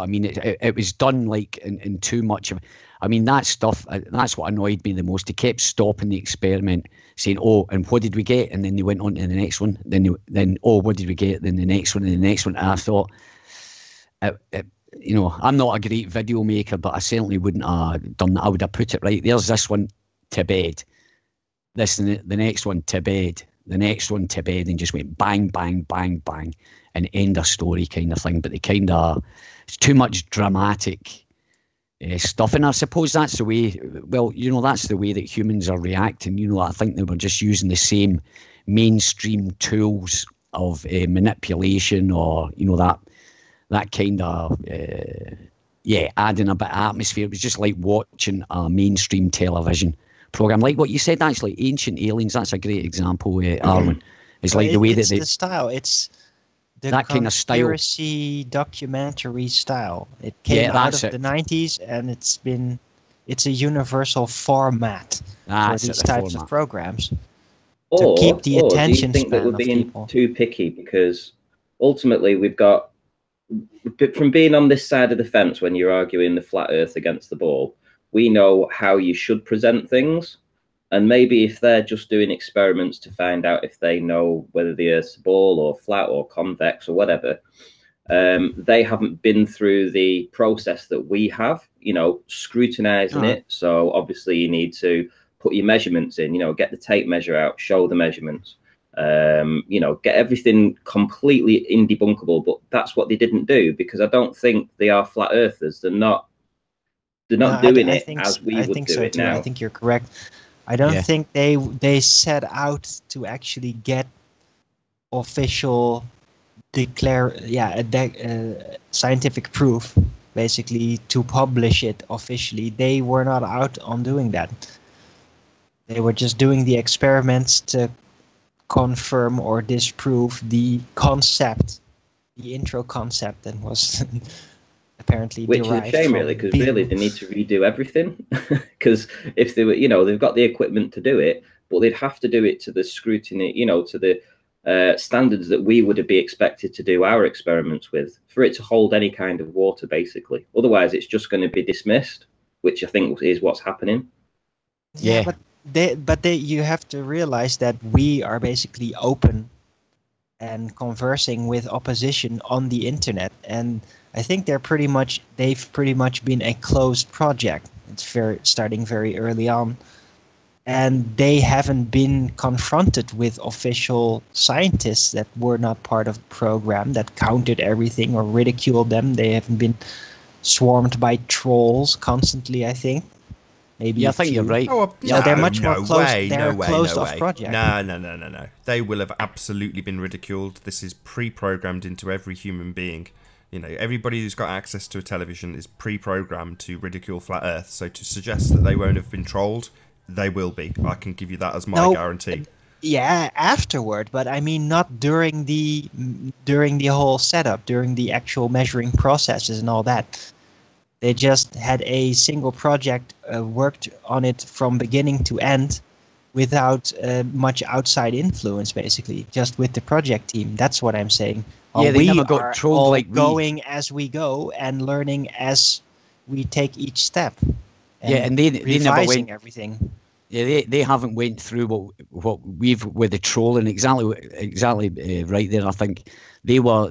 I mean. It was done like in too much of. I mean, that stuff. That's what annoyed me the most. They kept stopping the experiment, saying, "Oh, and what did we get?" And then they went on to the next one. Then oh, what did we get? Then the next one, and the next one. And I thought, you know, I'm not a great video maker, but I certainly wouldn't have done that. I would have put it right. There's this one to bed. This and the next one to bed. The next one to bed, and just went bang, bang, bang, bang, and end of story kind of thing. But they kind of, it's too much dramatic stuff. And I suppose that's the way, well, you know, that's the way that humans are reacting. You know, I think they were just using the same mainstream tools of manipulation, or, you know, that kind of, adding a bit of atmosphere. It was just like watching a mainstream television program, like what you said. Actually, Ancient Aliens, that's a great example, Arwen. It's like the way that they, the style, it's the that kind of style, conspiracy documentary style. It came out of the 90s, and it's a universal format for these types of programs to keep the attention do you think span that we're of being people. too picky? Because ultimately we've got, from being on this side of the fence when you're arguing the flat earth against the ball, we know how you should present things. And maybe if they're just doing experiments to find out if they know whether the earth's a ball or flat or convex or whatever, they haven't been through the process that we have, you know, scrutinizing it. So obviously you need to put your measurements in, you know, get the tape measure out, show the measurements, you know, get everything completely indebunkable. But that's what they didn't do, because I don't think they are flat earthers. They're not doing it as we would do it now. I think you're correct. I don't think they set out to actually get official scientific proof, basically, to publish it officially. They were not out on doing that. They were just doing the experiments to confirm or disprove the concept, the intro concept that was apparently which is a shame, really, because really they need to redo everything. Because if they were, you know, they've got the equipment to do it, but they'd have to do it to the scrutiny, you know, to the standards that we would be expected to do our experiments with, for it to hold any kind of water, basically. Otherwise, it's just going to be dismissed, which I think is what's happening. Yeah, but you have to realize that we are basically open and conversing with opposition on the internet, and I think they've pretty much been a closed project. It's starting very early on, and they haven't been confronted with official scientists that were not part of the program, that countered everything or ridiculed them. They haven't been swarmed by trolls constantly, I think. Maybe I think you're right. Oh, no, they're much more closed. They're a closed-off project. No. They will have absolutely been ridiculed. This is pre-programmed into every human being. You know, everybody who's got access to a television is pre-programmed to ridicule Flat Earth. So to suggest that they won't have been trolled, they will be. I can give you that as my guarantee. Yeah, afterward, but I mean not during the whole setup, during the actual measuring processes and all that. They just had a single project, worked on it from beginning to end, without much outside influence, basically, just with the project team. That's what I'm saying. Yeah, they never got are trolled all like going as we go and learning as we take each step. And they never went everything. Yeah, they haven't went through what we've with the trolling exactly right there. I think they were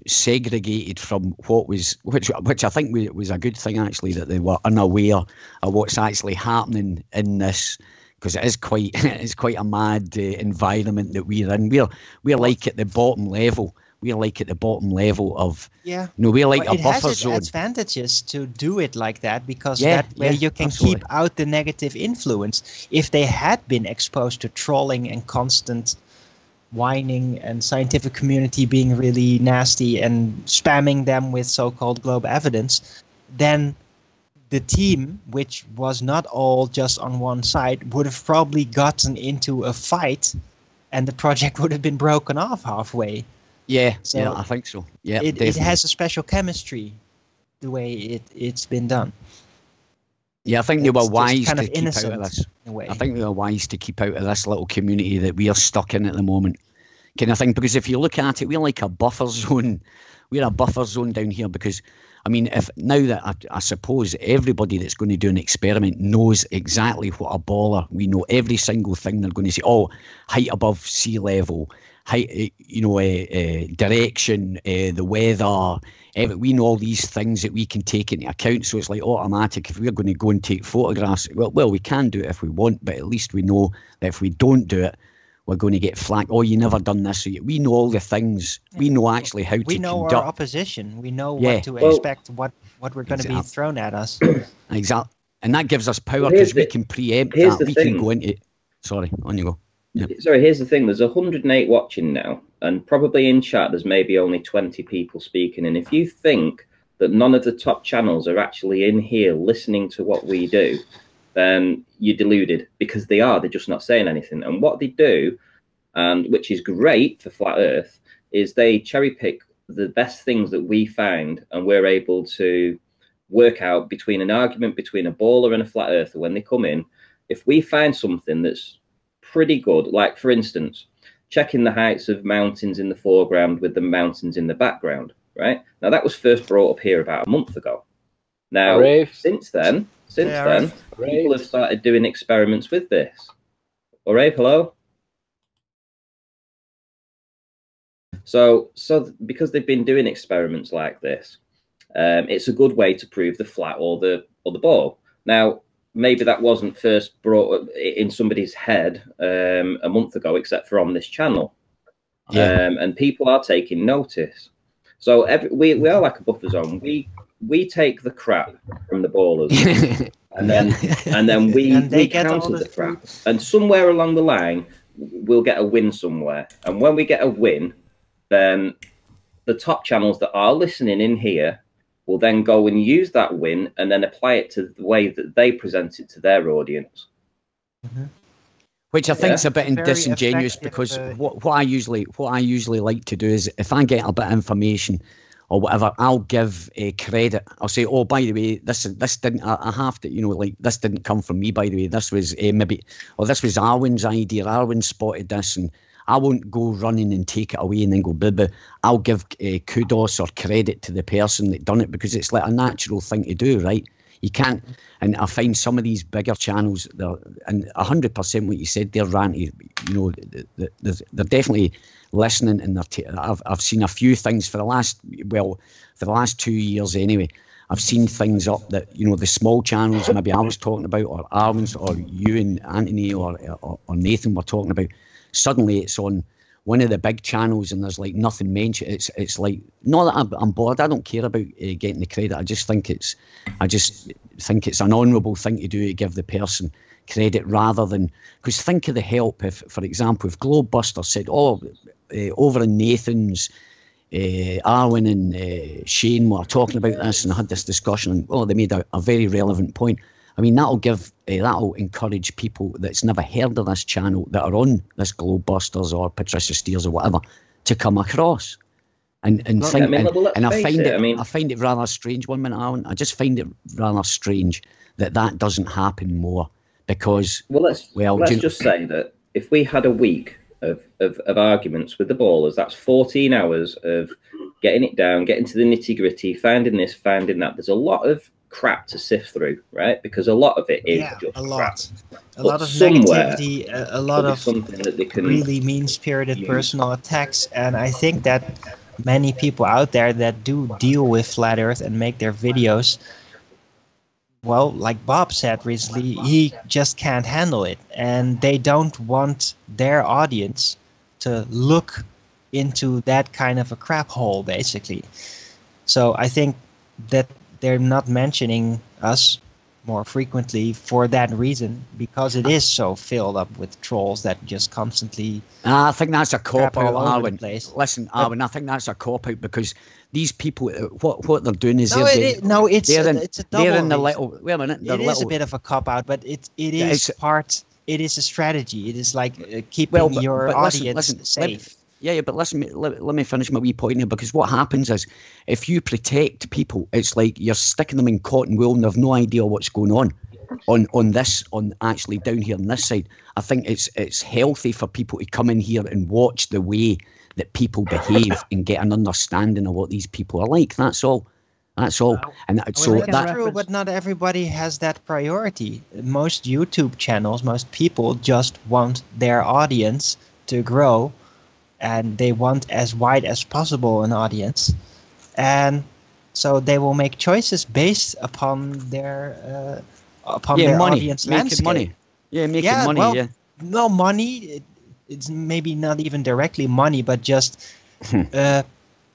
segregated from what was which I think was a good thing, actually, that they were unaware of what's actually happening in this, because it is quite a mad environment that we're in. We're like at the bottom level. We're like at the bottom level of we're like a buffer zone. It has its advantages to do it like that, because that way you can keep out the negative influence. If they had been exposed to trolling and constant whining and scientific community being really nasty and spamming them with so-called globe evidence, then the team, which was not all just on one side, would have probably gotten into a fight, and the project would have been broken off halfway. Yeah, I think so. Yeah, it has a special chemistry, the way it's been done. Yeah, I think they were wise to keep out of this. In a way. I think they were wise to keep out of this little community that we are stuck in at the moment. kind of thing. Because if you look at it, we're like a buffer zone. We're a buffer zone down here because, I mean, if now that I suppose everybody that's going to do an experiment knows exactly what a baller, we know every single thing they're going to say. Oh, height above sea level, height, direction, the weather. We know all these things that we can take into account. So it's like automatic. If we're going to go and take photographs, well, we can do it if we want, but at least we know that if we don't do it, we're going to get flagged. Oh, you never done this. So we know all the things. We know actually how to conduct. We know our opposition. We know what to expect, what we're going to be thrown at us. Exactly. And that gives us power because we can preempt that. We can go into... Sorry, on you go. Yep. Sorry, here's the thing. There's 108 watching now, and probably in chat there's maybe only 20 people speaking. And if you think that none of the top channels are actually in here listening to what we do, then you're deluded, because they are. They're just not saying anything. And what they do, and which is great for Flat Earth, is they cherry pick the best things that we find, and we're able to work out between an argument between a baller and a flat earther when they come in. If we find something that's pretty good, like for instance, checking the heights of mountains in the foreground with the mountains in the background, right? Now that was first brought up here about a month ago. Now, since then, people have started doing experiments with this. All right, hello? So because they've been doing experiments like this, it's a good way to prove the flat or the ball. Now, maybe that wasn't first brought up in somebody's head a month ago, except for on this channel. Yeah. And people are taking notice. So we are like a buffer zone. We take the crap from the ballers, and then we counter the crap. And somewhere along the line, we'll get a win somewhere. And when we get a win, then the top channels that are listening in here will then go and use that win and then apply it to the way that they present it to their audience. Mm-hmm. Which I think is a bit disingenuous, because what I usually like to do is, if I get a bit of information or whatever, I'll give credit. I'll say, oh, by the way, this didn't, I have to, like, this didn't come from me, by the way. This was this was Arwen's idea. Arwen spotted this, and I won't go running and take it away and then go boo-boo. I'll give kudos or credit to the person that done it, because it's like a natural thing to do, right? You can't, and I find some of these bigger channels, and 100% what you said, they're ranty, they're definitely listening, and I've seen a few things for the last 2 years anyway. I've seen things up that, the small channels maybe I was talking about, or Arwen's, or you and Anthony or Nathan were talking about. Suddenly it's on one of the big channels and there's like nothing mentioned. It's like, not that I'm bored. I don't care about getting the credit. I just think it's an honourable thing to do, to give the person credit, rather than, because think of the help if, for example, if Globebuster said, over in Nathan's, Arwen and Shane were talking about this and had this discussion, and they made a very relevant point. I mean, that'll encourage people that's never heard of this channel, that are on this Globebusters or Patricia Steers or whatever, to come across and think. I find it rather strange. 1 minute, Alan. I just find it rather strange that doesn't happen more, because let's just say that if we had a week of arguments with the ballers, that's 14 hours of getting it down, getting to the nitty gritty, finding this, finding that. There's a lot of crap to sift through, right? Because a lot of it is just crap. A lot of negativity, a lot of something that they can really mean-spirited personal attacks. And I think that many people out there that do deal with Flat Earth and make their videos, well, like Bob said recently, he just can't handle it, and they don't want their audience to look into that kind of a crap hole, basically. So I think that they're not mentioning us more frequently for that reason, because it is so filled up with trolls that just constantly. I think that's a cop out, Arwen. Listen, Arwen, I think that's a cop out, because these people, what they're doing is it's a double. They're in the little. Wait a minute. It is a bit of a cop out, but it is a strategy. It is like keeping your audience safe. But listen, let me finish my wee point here, because what happens is, if you protect people, it's like you're sticking them in cotton wool and they've no idea what's going on. on this, on actually down here on this side. I think it's healthy for people to come in here and watch the way that people behave and get an understanding of what these people are like. That's all. That's all. And so that's true, but not everybody has that priority. Most YouTube channels, most people just want their audience to grow, and they want as wide as possible an audience, and so they will make choices based upon their their money, audience making landscape. Money. Yeah, making money. Well, yeah, no money. It's maybe not even directly money, but just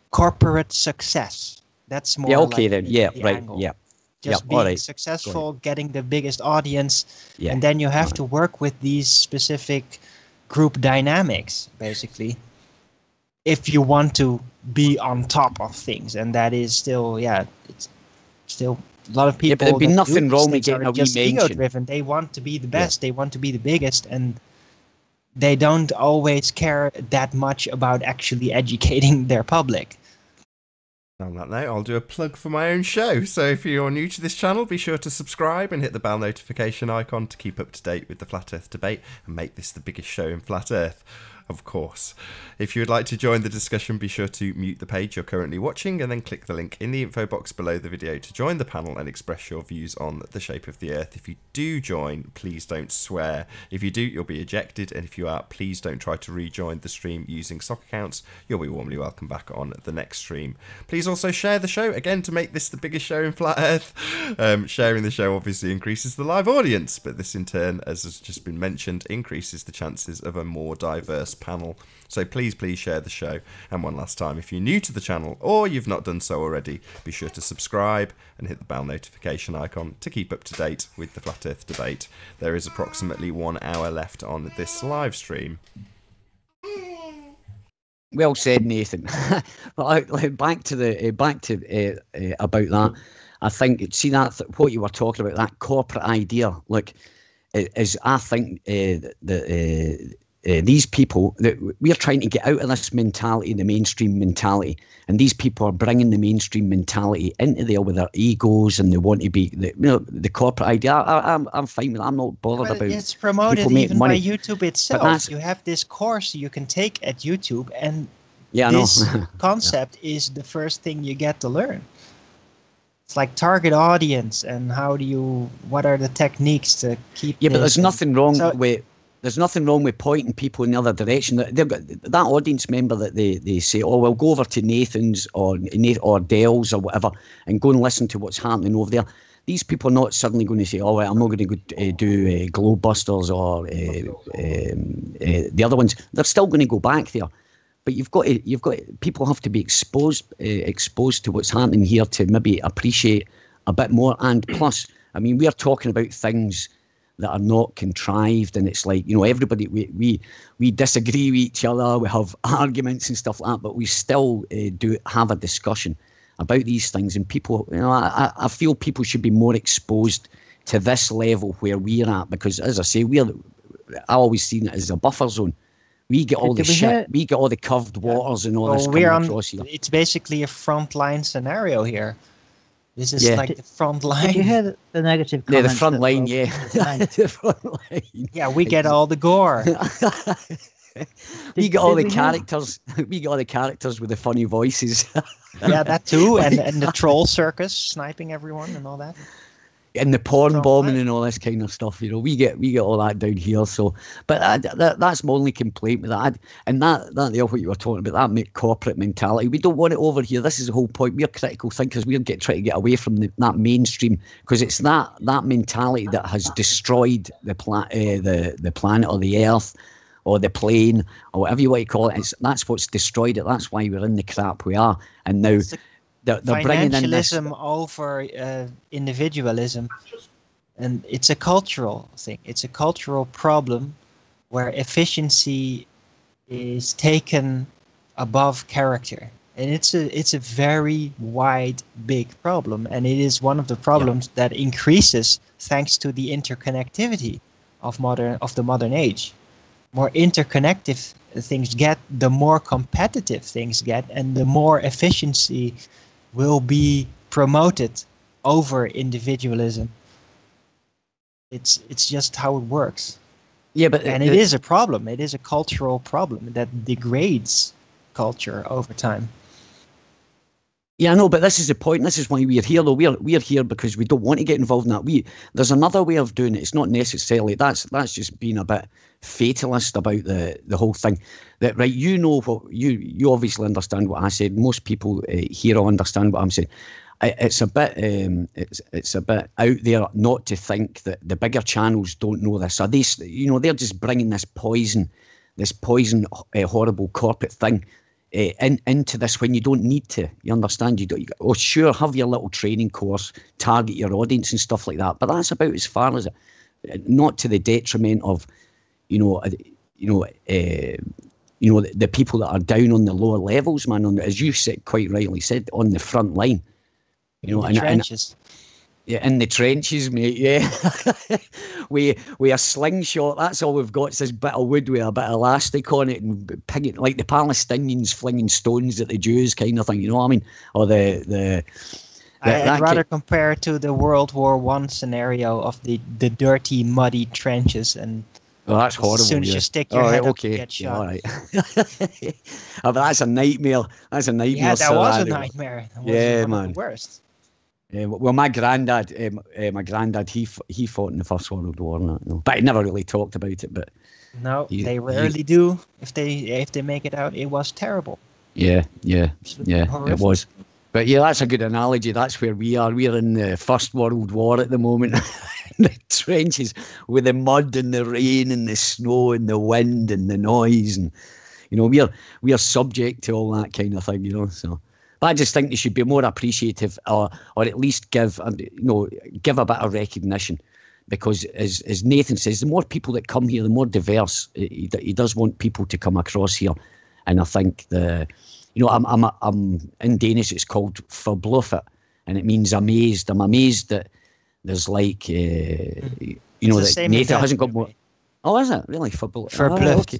corporate success. That's more. Yeah. Okay like then. Yeah. the Right. angle. Yeah. Just being successful, getting the biggest audience, and then you have to work with these specific group dynamics, basically, if you want to be on top of things. And that is still, it's still a lot of people. Yeah, but there'd be nothing wrong with getting a wee mention. Ego-driven. They want to be the best. They want to be the biggest, and they don't always care that much about actually educating their public. On that note, I'll do a plug for my own show. So if you're new to this channel, be sure to subscribe and hit the bell notification icon to keep up to date with the Flat Earth debate and make this the biggest show in Flat Earth. Of course. If you would like to join the discussion, be sure to mute the page you're currently watching and then click the link in the info box below the video to join the panel and express your views on the shape of the Earth. If you do join, please don't swear. If you do, you'll be ejected, and if you are, please don't try to rejoin the stream using sock accounts. You'll be warmly welcome back on the next stream. Please also share the show, again, to make this the biggest show in Flat Earth. Sharing the show obviously increases the live audience, but this in turn, as has just been mentioned, increases the chances of a more diverse panel. So please share the show. And one last time, if you're new to the channel or you've not done so already, be sure to subscribe and hit the bell notification icon to keep up to date with the Flat Earth debate. There is approximately 1 hour left on this live stream. Well said, Nathan. But back to about that. I think, see, that what you were talking about, that corporate idea, look, is I think these people, that we're trying to get out of this mentality, the mainstream mentality, and these people are bringing the mainstream mentality into there with their egos, and they want to be the corporate idea. I'm fine with that. I'm not bothered about it's promoted people even money. by YouTube itself. You have this course you can take at YouTube, and this concept is the first thing you get to learn. It's like target audience, and what are the techniques to keep. Yeah, but there's nothing wrong with. There's nothing wrong with pointing people in the other direction. They've got that audience member that they say, oh, well, go over to Nathan's or Dell's or whatever and go and listen to what's happening over there. These people are not suddenly going to say, oh, I'm not going to go do Globebusters or the other ones. They're still going to go back there. But you've got people have to be exposed to what's happening here to maybe appreciate a bit more. And plus, I mean, we are talking about things that are not contrived, and it's like, everybody, we disagree with each other, we have arguments and stuff like that, but we still do have a discussion about these things. And people, I feel people should be more exposed to this level where we're at, because as I say, I always seen it as a buffer zone. We get all the shit, we get all the curved waters and all this coming across here. It's basically a frontline scenario here. This is like the front line. Did you hear the negative comments? Yeah, the front line, the front line. Yeah, we get all the gore. We get all the characters. We get all the characters with the funny voices. Yeah, that too, and the troll circus sniping everyone and all that. And the porn bombing and all this kind of stuff, we get all that down here. So, but that's my only complaint with that. And that what you were talking about, that corporate mentality, we don't want it over here. This is the whole point. We're critical thinkers. We're trying to get away from that mainstream, because it's that mentality that has destroyed the planet or the Earth or the plane or whatever you want to call it. That's what's destroyed it. That's why we're in the crap we are. And now they're bringing in this over individualism, and it's a cultural thing. It's a cultural problem where efficiency is taken above character, and it's a very wide, big problem, and it is one of the problems that increases thanks to the interconnectivity of the modern age. More interconnected things get, the more competitive things get, and the more efficiency will be promoted over individualism. It's just how it works. Yeah, but and it is a problem. It is a cultural problem that degrades culture over time. Yeah, I know, but this is the point. This is why we're here, though. We're here because we don't want to get involved in that. There's another way of doing it. It's not necessarily that's just being a bit fatalist about the whole thing. That right, you know what you obviously understand what I said. Most people here will understand what I'm saying. It's a bit it's a bit out there not to think that the bigger channels don't know this. Are they? They're just bringing this poison, horrible corporate thing. Into this when you don't need to. You understand? Sure, have your little training course, target your audience and stuff like that, but that's about as far as it. Not to the detriment of, the people that are down on the lower levels, man. As you said, quite rightly said, on the front line. In the trenches. Yeah, in the trenches, mate. Yeah, with a slingshot. That's all we've got. It's this bit of wood with a bit of elastic on it, and pinging like the Palestinians flinging stones at the Jews, kind of thing. You know what I mean? Or I'd rather compare it to the World War I scenario of the dirty, muddy trenches, and that's horrible. As soon as you stick your head up, you get shot. Yeah, all right. But that's a nightmare. That's a nightmare. Yeah, that was a nightmare. That was one man. of the worst. Well, my granddad, he fought in the First World War, but he never really talked about it. But no, they rarely do. If they make it out, it was terrible. Yeah, it was. But yeah, that's a good analogy. That's where we are. We're in the First World War at the moment. The trenches with the mud and the rain and the snow and the wind and the noise, and we are subject to all that kind of thing. So. But I just think they should be more appreciative, or at least give a bit of recognition, because as Nathan says, the more people that come here, the more diverse. He does want people to come across here, and I think I'm in Danish. It's called "forbluffet," and it means amazed. I'm amazed that there's like that Nathan hasn't got more. Oh, is it really forbluffet? Forbluffet. Okay.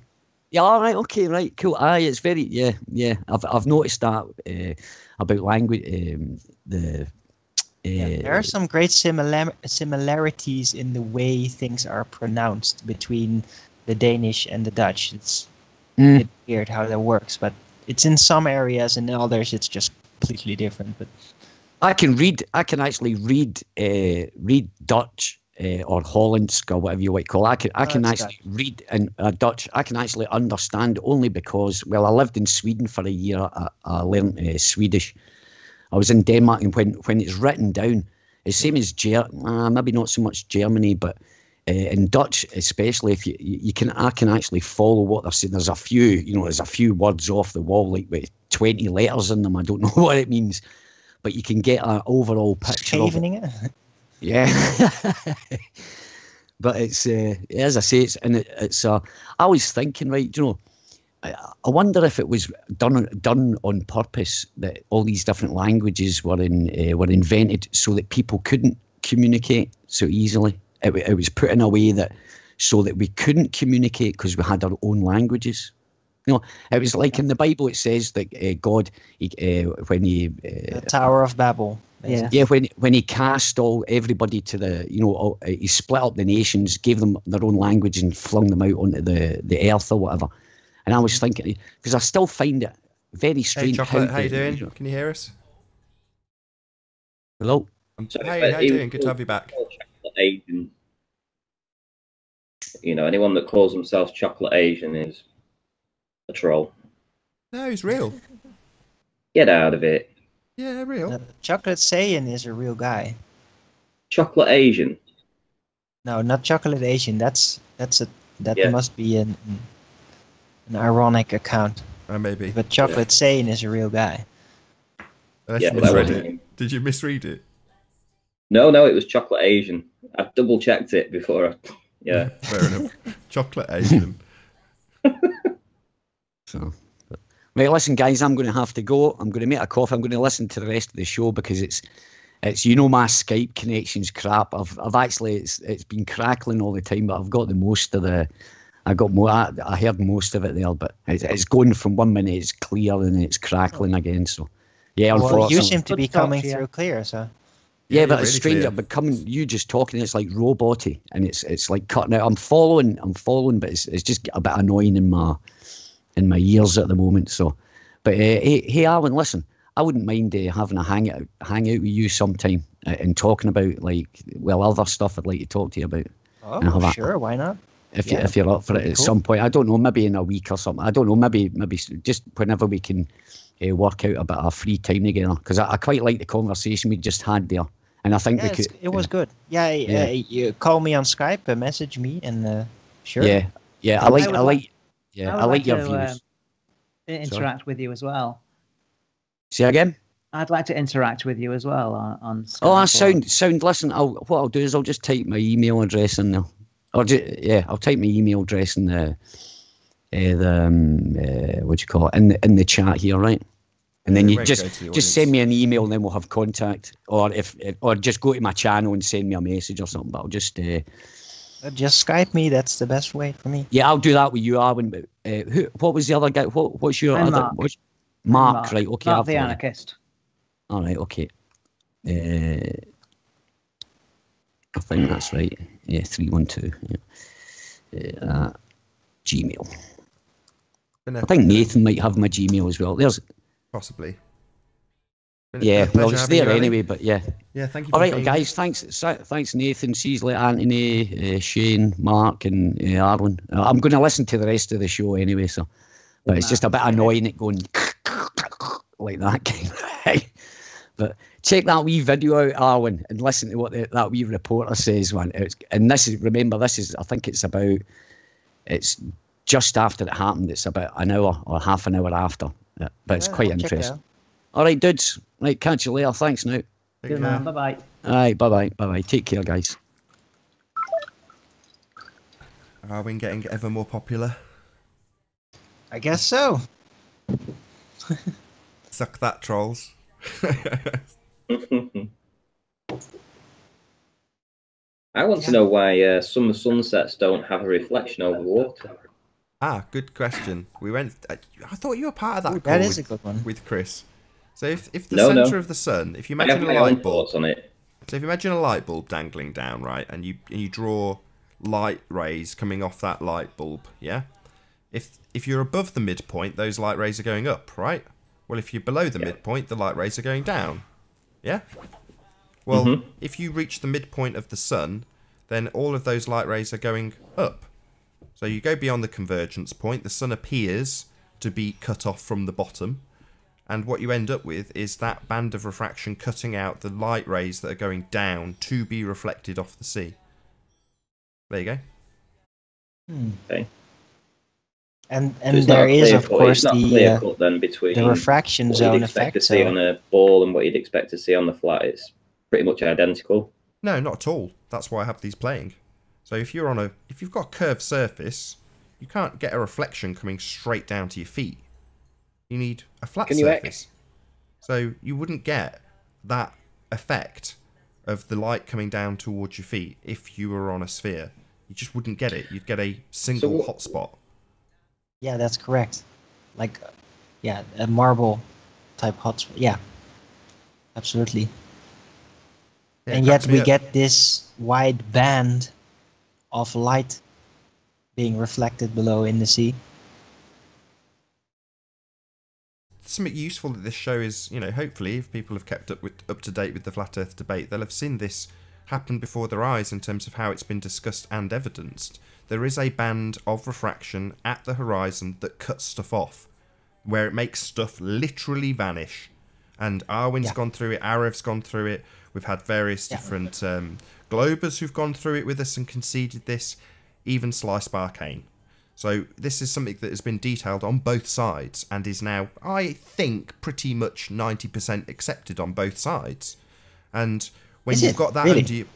Yeah, all right, okay, right, cool. It's very, yeah. I've noticed that about language. There are some great similarities in the way things are pronounced between the Danish and the Dutch. It's a bit weird how that works, but it's in some areas, and in others it's just completely different. But I can actually read Dutch. Or Hollandsk, or whatever you might call it. I can actually read in Dutch. I can actually understand only because, I lived in Sweden for a year. I learned Swedish. I was in Denmark, and when it's written down, it's same as maybe not so much Germany, but in Dutch especially, if I can actually follow what they're saying. There's a few words off the wall, like with 20 letters in them. I don't know what it means, but you can get an overall picture of it. Yeah, but it's as I say, I was thinking, right? I wonder if it was done on purpose, that all these different languages were invented so that people couldn't communicate so easily. It was put in a way so that we couldn't communicate because we had our own languages. It was like in the Bible. It says that God, when he the Tower of Babel. Yeah, when he cast everybody to he split up the nations, gave them their own language, and flung them out onto the earth or whatever. And I was thinking, because I still find it very strange. Hey, Chocolate, how you doing? Can you hear us? Hello. How you doing? Good to have you back. Asian. Anyone that calls themselves Chocolate Asian is a troll. No, he's real. Get out of it. Yeah, real. Chocolate Saiyan is a real guy. Chocolate Asian? No, not Chocolate Asian. That must be an ironic account. Maybe. But Chocolate Saiyan is a real guy. Did you misread it? No, it was Chocolate Asian. I've double checked it before. Yeah. Fair enough. Chocolate Asian. So. Right, listen, guys, I'm going to have to go. I'm going to make a coffee. I'm going to listen to the rest of the show because it's my Skype connection's crap. I've actually it's been crackling all the time, but I've got the most of the. I heard most of it there, but it's going from 1 minute it's clear and it's crackling again. So yeah, well, you seem to be coming through clear, so. Yeah, but really it's strange. clear. But coming, you just talking, it's like roboty, and it's like cutting out. I'm following, but it's just a bit annoying in my ears at the moment. So, but hey, Alan, listen, I wouldn't mind having a hangout with you sometime and talking about other stuff I'd like to talk to you about. Oh, sure, why not? If you're up for it at some point, I don't know, maybe in a week or something. I don't know, maybe just whenever we can work out a bit of free time together, because I quite like the conversation we just had there, and I think it was good. You call me on Skype, message me, and sure. Yeah. I like your views. Interact with you as well. Say again. I'd like to interact with you as well on Skype. Oh, sound. Listen, what I'll do is I'll just type my email address in there. I'll type my email address in the what do you call it, in the chat here, right? And then you just send me an email, and then we'll have contact. Or or just go to my channel and send me a message or something. But I'll just Skype me. That's the best way for me. Yeah, I'll do that with you, Arwen. But what was the other guy? What's your other? Mark, right? Okay, Mark the Anarchist. All right, okay. I think that's right. Yeah, 312. Yeah. Gmail. I think Nathan might have my Gmail as well. There's possibly. Yeah, well, it's there anyway. But yeah. Yeah, thank you. All right, guys. Thanks, Nathan. She's Anthony, Shane, Mark, and Arwen. I'm going to listen to the rest of the show anyway. So, but it's just a bit annoying it going like that kind of thing. But check that wee video out, Arwen, and listen to what that wee reporter says, man. And this is I think it's just after it happened. It's about an hour or half an hour after. Yeah, but it's quite interesting. All right, dudes. Right, catch you later. Thanks now. Good man. Bye-bye. All right, bye-bye. Take care, guys. Are we getting ever more popular? I guess so. Suck that, trolls. I want to know why summer sunsets don't have a reflection over water. Good question. I thought you were part of that. That is a good one with Chris. So if the center of the sun, if you imagine a light bulb on it. So if you imagine a light bulb dangling down, right, and you draw light rays coming off that light bulb, yeah. If you're above the midpoint, those light rays are going up, right? Well, if you're below the midpoint, the light rays are going down. Yeah? Well, if you reach the midpoint of the sun, then all of those light rays are going up. So you go beyond the convergence point, the sun appears to be cut off from the bottom, and what you end up with is that band of refraction cutting out the light rays that are going down to be reflected off the sea. There you go. Okay. And there is, of course, the refraction zone effect. To see on a ball and what you'd expect to see on the flat, it's pretty much identical. No, not at all. That's why I have these playing. So if you've got a curved surface, you can't get a reflection coming straight down to your feet. You need a flat surface. So you wouldn't get that effect of the light coming down towards your feet if you were on a sphere. You just wouldn't get it. You'd get a single hotspot. Yeah, that's correct. Like, yeah, a marble type hotspot. Yeah, absolutely. Yeah, and yet we get this wide band of light being reflected below in the sea. Something useful that this show is, hopefully, if people have kept up to date with the flat Earth debate, they'll have seen this happen before their eyes in terms of how it's been discussed and evidenced. There is a band of refraction at the horizon that cuts stuff off, where it makes stuff literally vanish. And Arwen's gone through it, Arev's gone through it. We've had various different Globers who've gone through it with us and conceded this, even Slice Barcane. So this is something that has been detailed on both sides and is now, I think, pretty much 90% accepted on both sides. And when you've got that under your...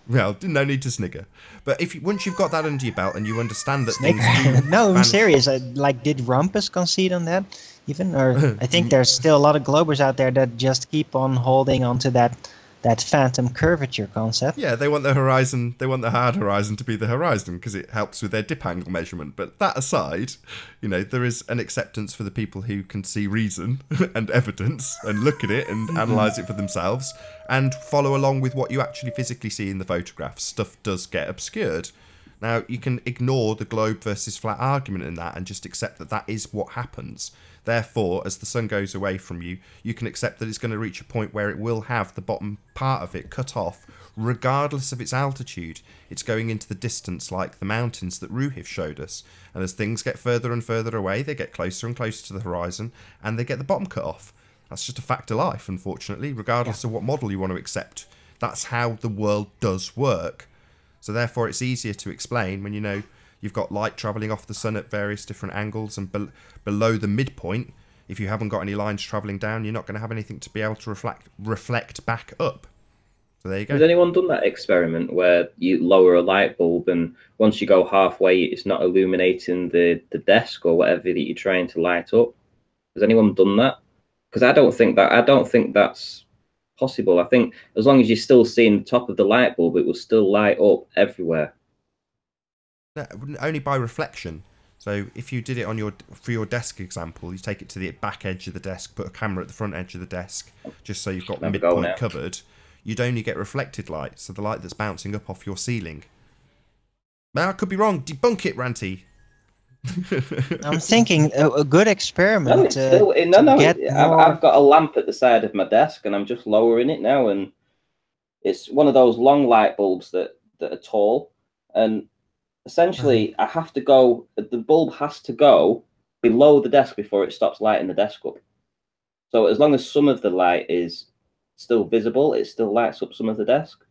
Well, no need to snigger. But once you've got that under your belt and you understand that things do... No, I'm serious. Did Rumpus concede on that even? Or I think there's still a lot of Globers out there that just keep on holding onto that that phantom curvature concept. Yeah, they want the horizon. They want the hard horizon to be the horizon because it helps with their dip angle measurement. But that aside, you know, there is an acceptance for the people who can see reason and evidence and look at it and analyse it for themselves and follow along with what you actually physically see in the photographs. Stuff does get obscured. Now, you can ignore the globe versus flat argument in that and just accept that that is what happens. Therefore, as the sun goes away from you, you can accept that it's going to reach a point where it will have the bottom part of it cut off, regardless of its altitude. It's going into the distance like the mountains that Ruhif showed us. And as things get further and further away, they get closer and closer to the horizon, and they get the bottom cut off. That's just a fact of life, unfortunately, regardless of what model you want to accept. That's how the world does work. So therefore, it's easier to explain when you know you've got light travelling off the sun at various different angles, and below the midpoint, if you haven't got any lines travelling down, you're not going to have anything to be able to reflect back up. So there you go. Has anyone done that experiment where you lower a light bulb and once you go halfway, it's not illuminating the desk or whatever that you're trying to light up? Has anyone done that? Because I don't think that's possible. I think as long as you're still seeing the top of the light bulb, it will still light up everywhere. No, only by reflection. So if you did it on for your desk example, you take it to the back edge of the desk, put a camera at the front edge of the desk, just so you've got the midpoint covered, you'd only get reflected light, so the light that's bouncing up off your ceiling. Now, I could be wrong. Debunk it, Ranty. I'm thinking a good experiment. No, it's still, I've got a lamp at the side of my desk, and I'm just lowering it now, and it's one of those long light bulbs that are tall, and essentially I have to go. The bulb has to go below the desk before it stops lighting the desk up. So as long as some of the light is still visible, it still lights up some of the desk.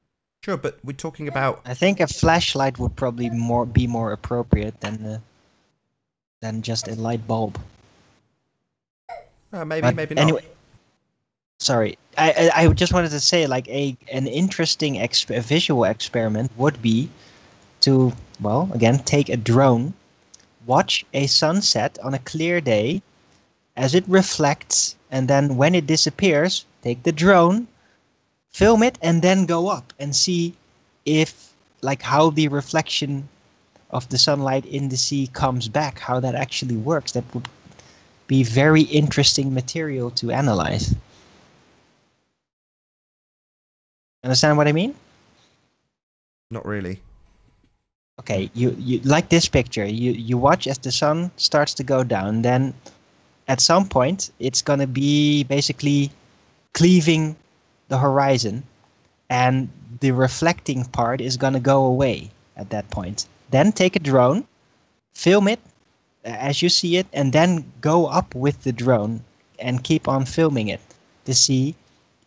Sure, but we're talking about. I think a flashlight would probably be more appropriate than just a light bulb. Maybe not. Anyway, sorry, I just wanted to say, like, an interesting visual experiment would be to, well, again, take a drone, watch a sunset on a clear day as it reflects, and then when it disappears, take the drone, film it, and then go up and see if, like, how the reflection of the sunlight in the sea comes back, how that actually works. That would be very interesting material to analyze. Understand what I mean? Not really. Okay, you like this picture. You watch as the sun starts to go down, then at some point it's gonna be basically cleaving the horizon, and the reflecting part is gonna go away at that point. Then take a drone, film it as you see it, and then go up with the drone and keep on filming it to see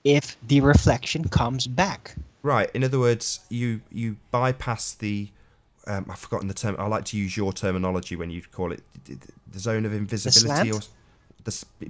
if the reflection comes back. Right. In other words, you bypass the. I've forgotten the term. I like to use your terminology when you call it the zone of invisibility, or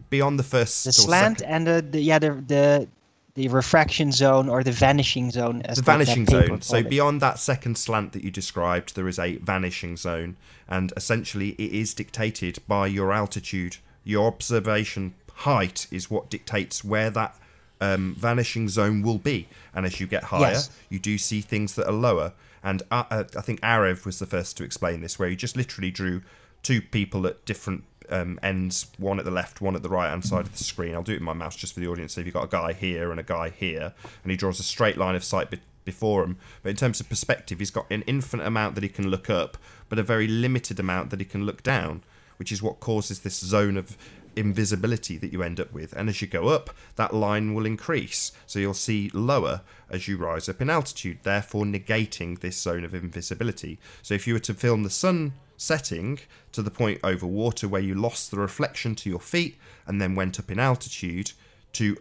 beyond the first. The slant and the refraction zone, or the vanishing zone. As the vanishing zone. So beyond that second slant that you described, there is a vanishing zone, and essentially it is dictated by your altitude. Your observation height is what dictates where that vanishing zone will be. And as you get higher, you do see things that are lower. And I think Arev was the first to explain this, where he just literally drew two people at different ends, one at the left, one at the right hand side of the screen. I'll do it in my mouse just for the audience. So if you've got a guy here and a guy here, and he draws a straight line of sight before him. But in terms of perspective, he's got an infinite amount that he can look up, but a very limited amount that he can look down, which is what causes this zone of invisibility that you end up with. And as you go up, that line will increase, so you'll see lower as you rise up in altitude, therefore negating this zone of invisibility. So if you were to film the sun setting to the point over water where you lost the reflection to your feet and then went up in altitude to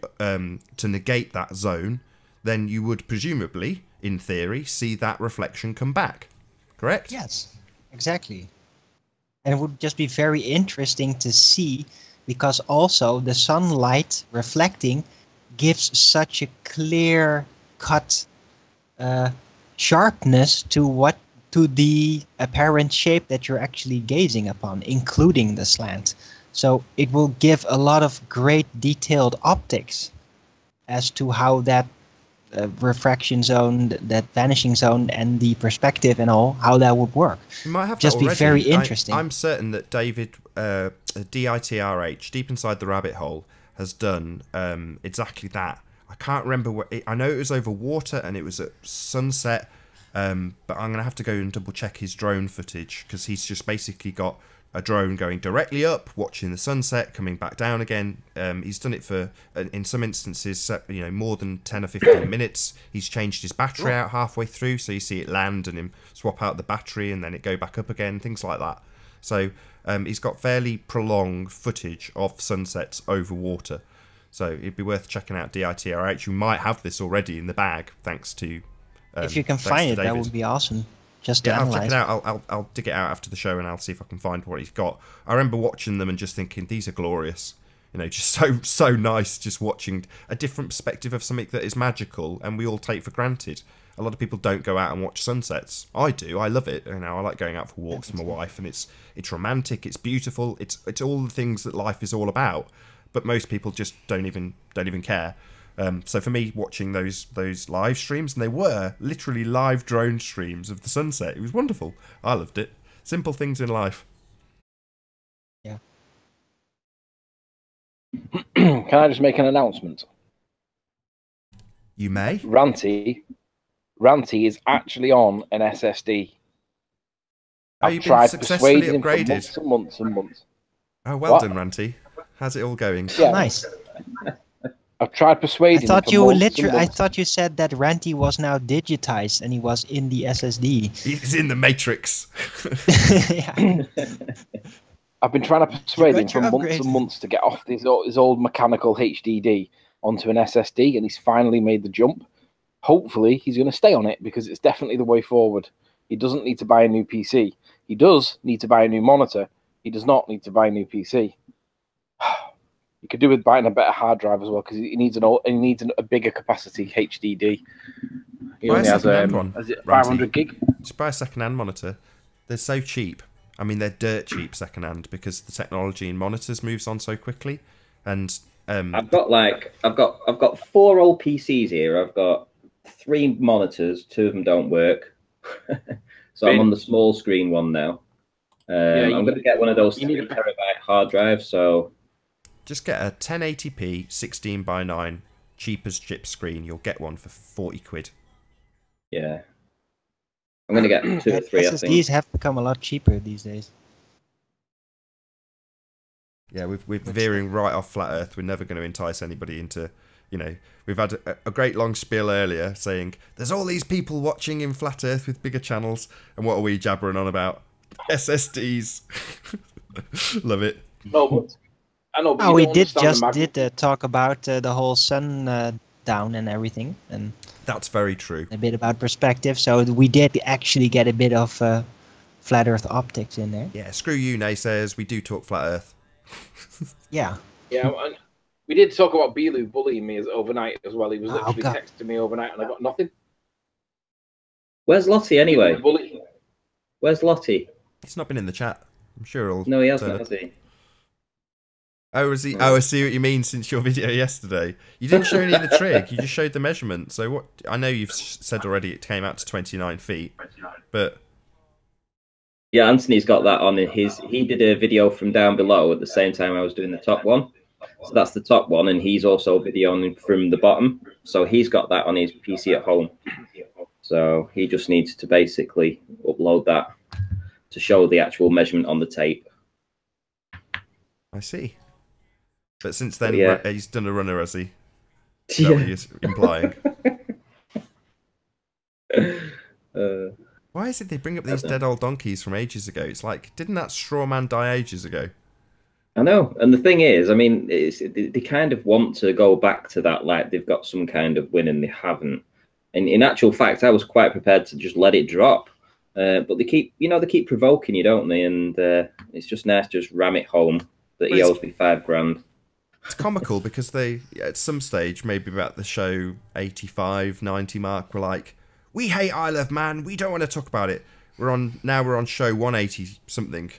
negate that zone, then you would presumably, in theory, see that reflection come back. Correct? Yes, exactly. And it would just be very interesting to see, because also the sunlight reflecting gives such a clear cut sharpness to the apparent shape that you're actually gazing upon, including the slant. So it will give a lot of great detailed optics as to how that refraction zone, that vanishing zone, and the perspective and all, how that would work. You might have Just that be very interesting. I'm certain that David, DITRH, Deep Inside the Rabbit Hole, has done exactly that. I can't remember what. I know it was over water and it was at sunset, but I'm going to have to go and double check his drone footage, because he's just basically got a drone going directly up, watching the sunset, coming back down again. He's done it for, in some instances, more than 10 or 15 minutes. He's changed his battery out halfway through, so you see it land and him swap out the battery and then it go back up again, things like that. So he's got fairly prolonged footage of sunsets over water. So it'd be worth checking out DITRH. You might have this already in the bag, thanks to if you can find it, that would be awesome. Just to I'll check analyze. it out. I'll dig it out after the show and I'll see if I can find what he's got. I remember watching them and just thinking, these are glorious. Just so nice, just watching a different perspective of something that is magical and we all take for granted. A lot of people don't go out and watch sunsets. I do. I love it. I like going out for walks with my wife, and it's romantic, it's beautiful, it's all the things that life is all about. But most people just don't even care. So for me, watching those live streams, and they were literally live drone streams of the sunset, it was wonderful. I loved it. Simple things in life. Yeah. Can I just make an announcement? You may. Ranty is actually on an SSD. I've You've tried been successfully persuading him for upgraded. months and months and months. Oh, well What? done, Ranty. How's it all going? Yeah. Nice. I've tried persuading I thought him you for months and literally. I months. thought you said that Ranty was now digitized and he was in the SSD. He's in the Matrix. Yeah. I've been trying to persuade him got for your months upgrade. and months to get off his old mechanical HDD onto an SSD, and he's finally made the jump. Hopefully, he's going to stay on it, because it's definitely the way forward. He doesn't need to buy a new PC. He does need to buy a new monitor. He does not need to buy a new PC. You could do with buying a better hard drive as well, because he needs a bigger capacity HDD. He Buy a only has second-hand one, 500 gig. Just buy a second-hand monitor. They're so cheap. I mean, they're dirt cheap second-hand, because the technology in monitors moves on so quickly. And I've got 4 old PCs here. I've got 3 monitors. 2 of them don't work. So I'm on the small screen one now. I'm going to get one of those 3 terabyte hard drives. So just get a 1080p 16:9 cheap as chip screen. You'll get one for 40 quid. yeah, I'm going to get 2 or 3. I think. SSDs have become a lot cheaper these days. Yeah, we're veering right off flat Earth. We're never going to entice anybody into, we've had a great long spiel earlier saying there's all these people watching in flat Earth with bigger channels, and what are we jabbering on about? SSDs. Love it. No, but I know. But Oh, you we don't did understand the just talk about the whole sun down and everything, and That's very true. a bit about perspective. So we did actually get a bit of flat Earth optics in there. Yeah, screw you, naysayers. We do talk flat Earth. Yeah. Yeah, and we did talk about Bilu bullying me overnight as well. He was literally God. texting me overnight, and I got nothing. Where's Lottie anyway? Bully. Where's Lottie? He's not been in the chat. I'm sure he'll. No, he hasn't, turn has up. he? Oh, is he? Oh, I see what you mean. Since your video yesterday, you didn't show any of the trig. You just showed the measurement. So what? I know you've said already it came out to 29 feet, but Yeah, Anthony's got that on his. He did a video from down below at the same time I was doing the top one. So that's the top one, and he's also videoing from the bottom. So he's got that on his PC at home. So he just needs to basically upload that to show the actual measurement on the tape. I see. But since then, Yeah. he's done a runner, has he? Is that what he's implying? Why is it they bring up these dead old donkeys from ages ago? It's like, didn't that straw man die ages ago? I know, and the thing is, I mean, they kind of want to go back to that, like they've got some kind of win, and they haven't. And in actual fact, I was quite prepared to just let it drop, but they keep provoking you, don't they? And it's just nice to just ram it home that he owes me $5,000. It's comical because they, at some stage, maybe about the show 85, 90 mark, were like, we hate Isle of Man, we don't want to talk about it. We're on show 180 something,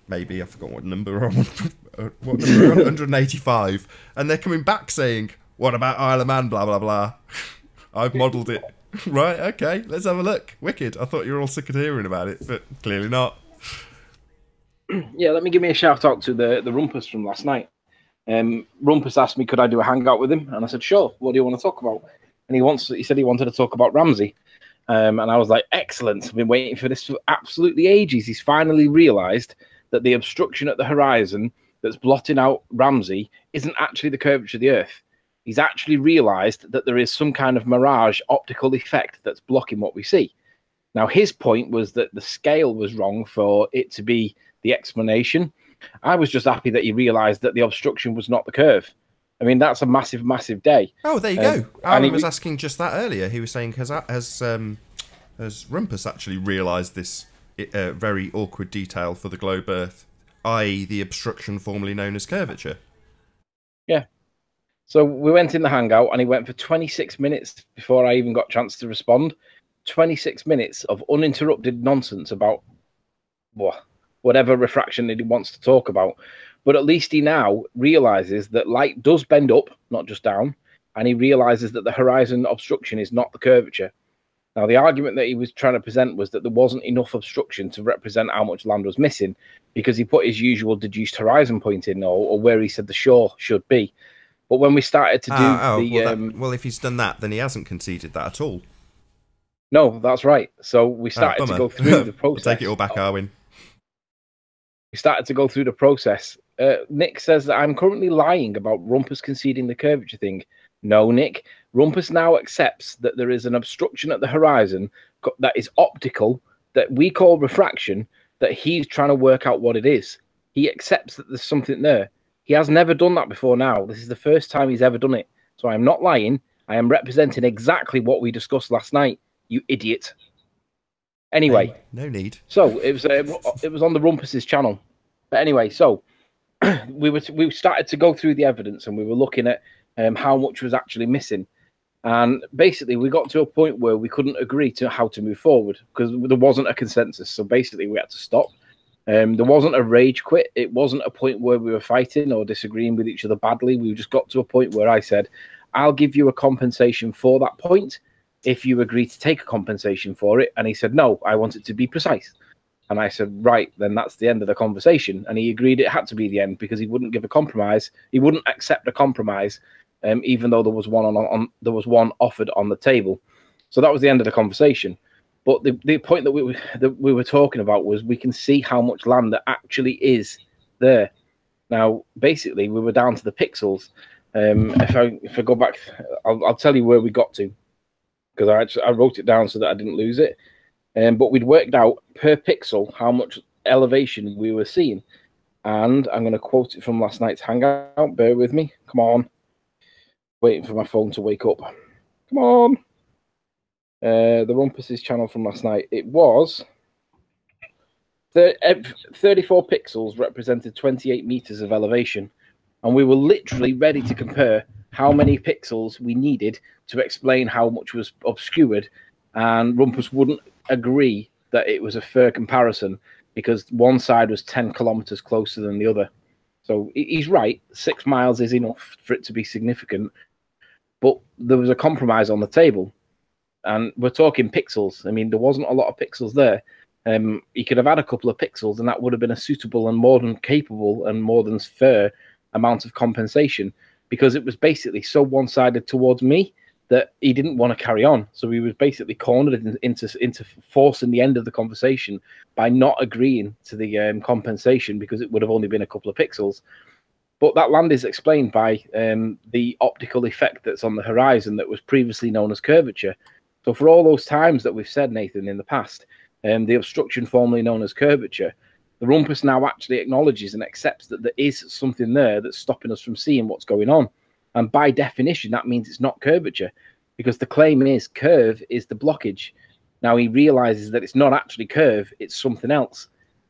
maybe, I forgot what number we're on. What number we're on? 185. And they're coming back saying, what about Isle of Man, blah, blah, blah. I've modelled it. Right, okay, let's have a look. Wicked. I thought you were all sick of hearing about it, but clearly not. Yeah, let me give me a shout out to the Rumpus from last night. Rumpus asked me, could I do a hangout with him? And I said, sure. What do you want to talk about? And he said he wanted to talk about Ramsey. And I was like, excellent. I've been waiting for this for absolutely ages. He's finally realised that the obstruction at the horizon that's blotting out Ramsey isn't actually the curvature of the Earth. He's actually realised that there is some kind of mirage optical effect that's blocking what we see. Now, his point was that the scale was wrong for it to be the explanation. I was just happy that he realised that the obstruction was not the curve. I mean, that's a massive, massive day. Oh, there you go. Aaron was asking just that earlier. He was saying, has Rumpus actually realised this very awkward detail for the globe Earth, i.e. the obstruction formerly known as curvature? Yeah. So we went in the hangout and he went for 26 minutes before I even got a chance to respond. 26 minutes of uninterrupted nonsense about whatever refraction that he wants to talk about. But at least he now realizes that light does bend up, not just down, and he realizes that the horizon obstruction is not the curvature. Now, the argument that he was trying to present was that there wasn't enough obstruction to represent how much land was missing, because he put his usual deduced horizon point in, or where he said the shore should be. But when we started to do well, if he's done that, then he hasn't conceded that at all. No, that's right. So we started to go through the process. We'll take it all back, Arwin. We started to go through the process. Nick says that I'm currently lying about Rumpus conceding the curvature thing. No, Nick. Rumpus now accepts that there is an obstruction at the horizon that is optical, that we call refraction, that he's trying to work out what it is. He accepts that there's something there. He has never done that before now. This is the first time he's ever done it. So I'm not lying. I am representing exactly what we discussed last night, you idiot. Anyway. No need. So it was on the Rumpus's channel. But anyway, so we started to go through the evidence and we were looking at how much was actually missing. And basically we got to a point where we couldn't agree to how to move forward because there wasn't a consensus. So basically we had to stop. There wasn't a rage quit. It wasn't a point where we were fighting or disagreeing with each other badly. We just got to a point where I said, I'll give you a compensation for that point if you agree to take a compensation for it. And he said, no, I want it to be precise. And I said, right, then that's the end of the conversation. And he agreed it had to be the end because he wouldn't give a compromise. He wouldn't accept a compromise, even though there was one offered on the table. So that was the end of the conversation. But the point that we were talking about was we can see how much land that actually is there. Now, basically, we were down to the pixels. If I go back, I'll tell you where we got to because I wrote it down so that I didn't lose it. But we'd worked out per pixel how much elevation we were seeing. And I'm going to quote it from last night's hangout. Bear with me. Come on. Waiting for my phone to wake up. Come on. The Rumpus's channel from last night. It was 34 pixels represented 28 meters of elevation. And we were literally ready to compare how many pixels we needed to explain how much was obscured. And Rumpus wouldn't agree that it was a fair comparison because one side was 10 kilometers closer than the other. So he's right. 6 miles is enough for it to be significant. But there was a compromise on the table. And we're talking pixels. I mean, there wasn't a lot of pixels there. He could have had a couple of pixels and that would have been a suitable and more than capable and more than fair amount of compensation because it was basically so one-sided towards me that he didn't want to carry on. So he was basically cornered into forcing the end of the conversation by not agreeing to the compensation because it would have only been a couple of pixels. But that land is explained by the optical effect that's on the horizon that was previously known as curvature. So for all those times that we've said, Nathan, in the past, the obstruction formerly known as curvature, the Rumpus now actually acknowledges and accepts that there is something there that's stopping us from seeing what's going on. And by definition, that means it's not curvature because the claim is curve is the blockage. Now he realizes that it's not actually curve, it's something else.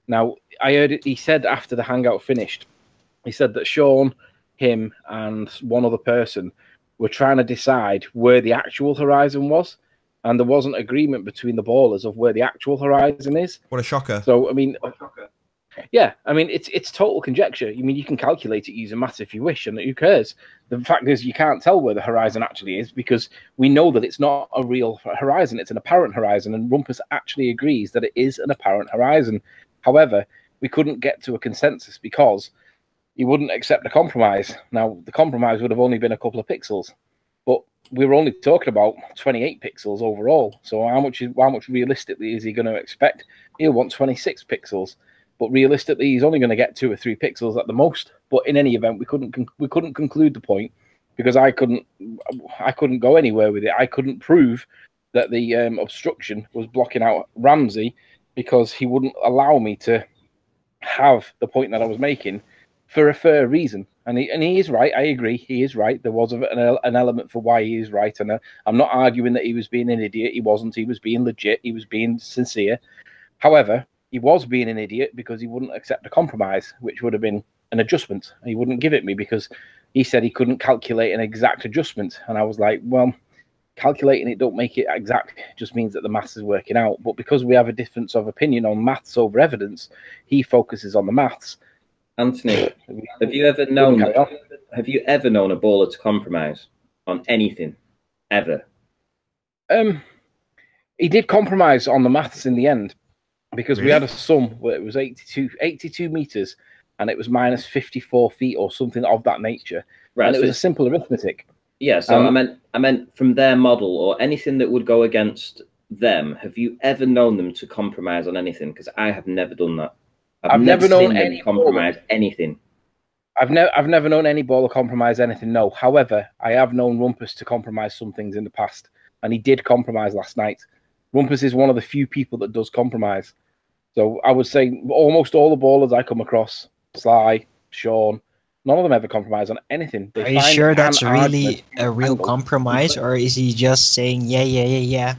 Now, I heard it, he said after the hangout finished, he said that Sean, him, and one other person were trying to decide where the actual horizon was. And there wasn't agreement between the ballers of where the actual horizon is. What a shocker. So, I mean, Yeah, I mean, it's total conjecture. I mean, you can calculate it using maths if you wish, and who cares? The fact is, you can't tell where the horizon actually is because we know that it's not a real horizon; it's an apparent horizon, and Rumpus actually agrees that it is an apparent horizon. However, we couldn't get to a consensus because he wouldn't accept a compromise. Now, the compromise would have only been a couple of pixels, but we were only talking about 28 pixels overall. So how much realistically is he going to expect? He'll want 26 pixels. But realistically, he's only going to get 2 or 3 pixels at the most. But in any event, we couldn't conclude the point because I couldn't go anywhere with it. I couldn't prove that the obstruction was blocking out Ramsey because he wouldn't allow me to have the point that I was making for a fair reason. And he is right. I agree. He is right. There was an element for why he is right. And I'm not arguing that he was being an idiot. He wasn't. He was being legit. He was being sincere. However, he was being an idiot because he wouldn't accept a compromise, which would have been an adjustment. He wouldn't give it me because he said he couldn't calculate an exact adjustment. And I was like, well, calculating it don't make it exact. It just means that the maths is working out. But because we have a difference of opinion on maths over evidence, he focuses on the maths. Anthony, have you ever known a bowler to compromise on anything ever? He did compromise on the maths in the end. Because we had a sum where it was 82 meters and it was minus 54 feet or something of that nature. Right, and it was a simple arithmetic. Yeah, so I meant from their model or anything that would go against them. Have you ever known them to compromise on anything? Because I have never done that. I've never known any compromise anything. I've never known any bowler compromise anything. No, however, I have known Rumpus to compromise some things in the past, and he did compromise last night. Rumpus is one of the few people that does compromise. So I would say almost all the bowlers I come across, Sly, Sean, none of them ever compromise on anything. Are you sure that's really a real compromise, or is he just saying yeah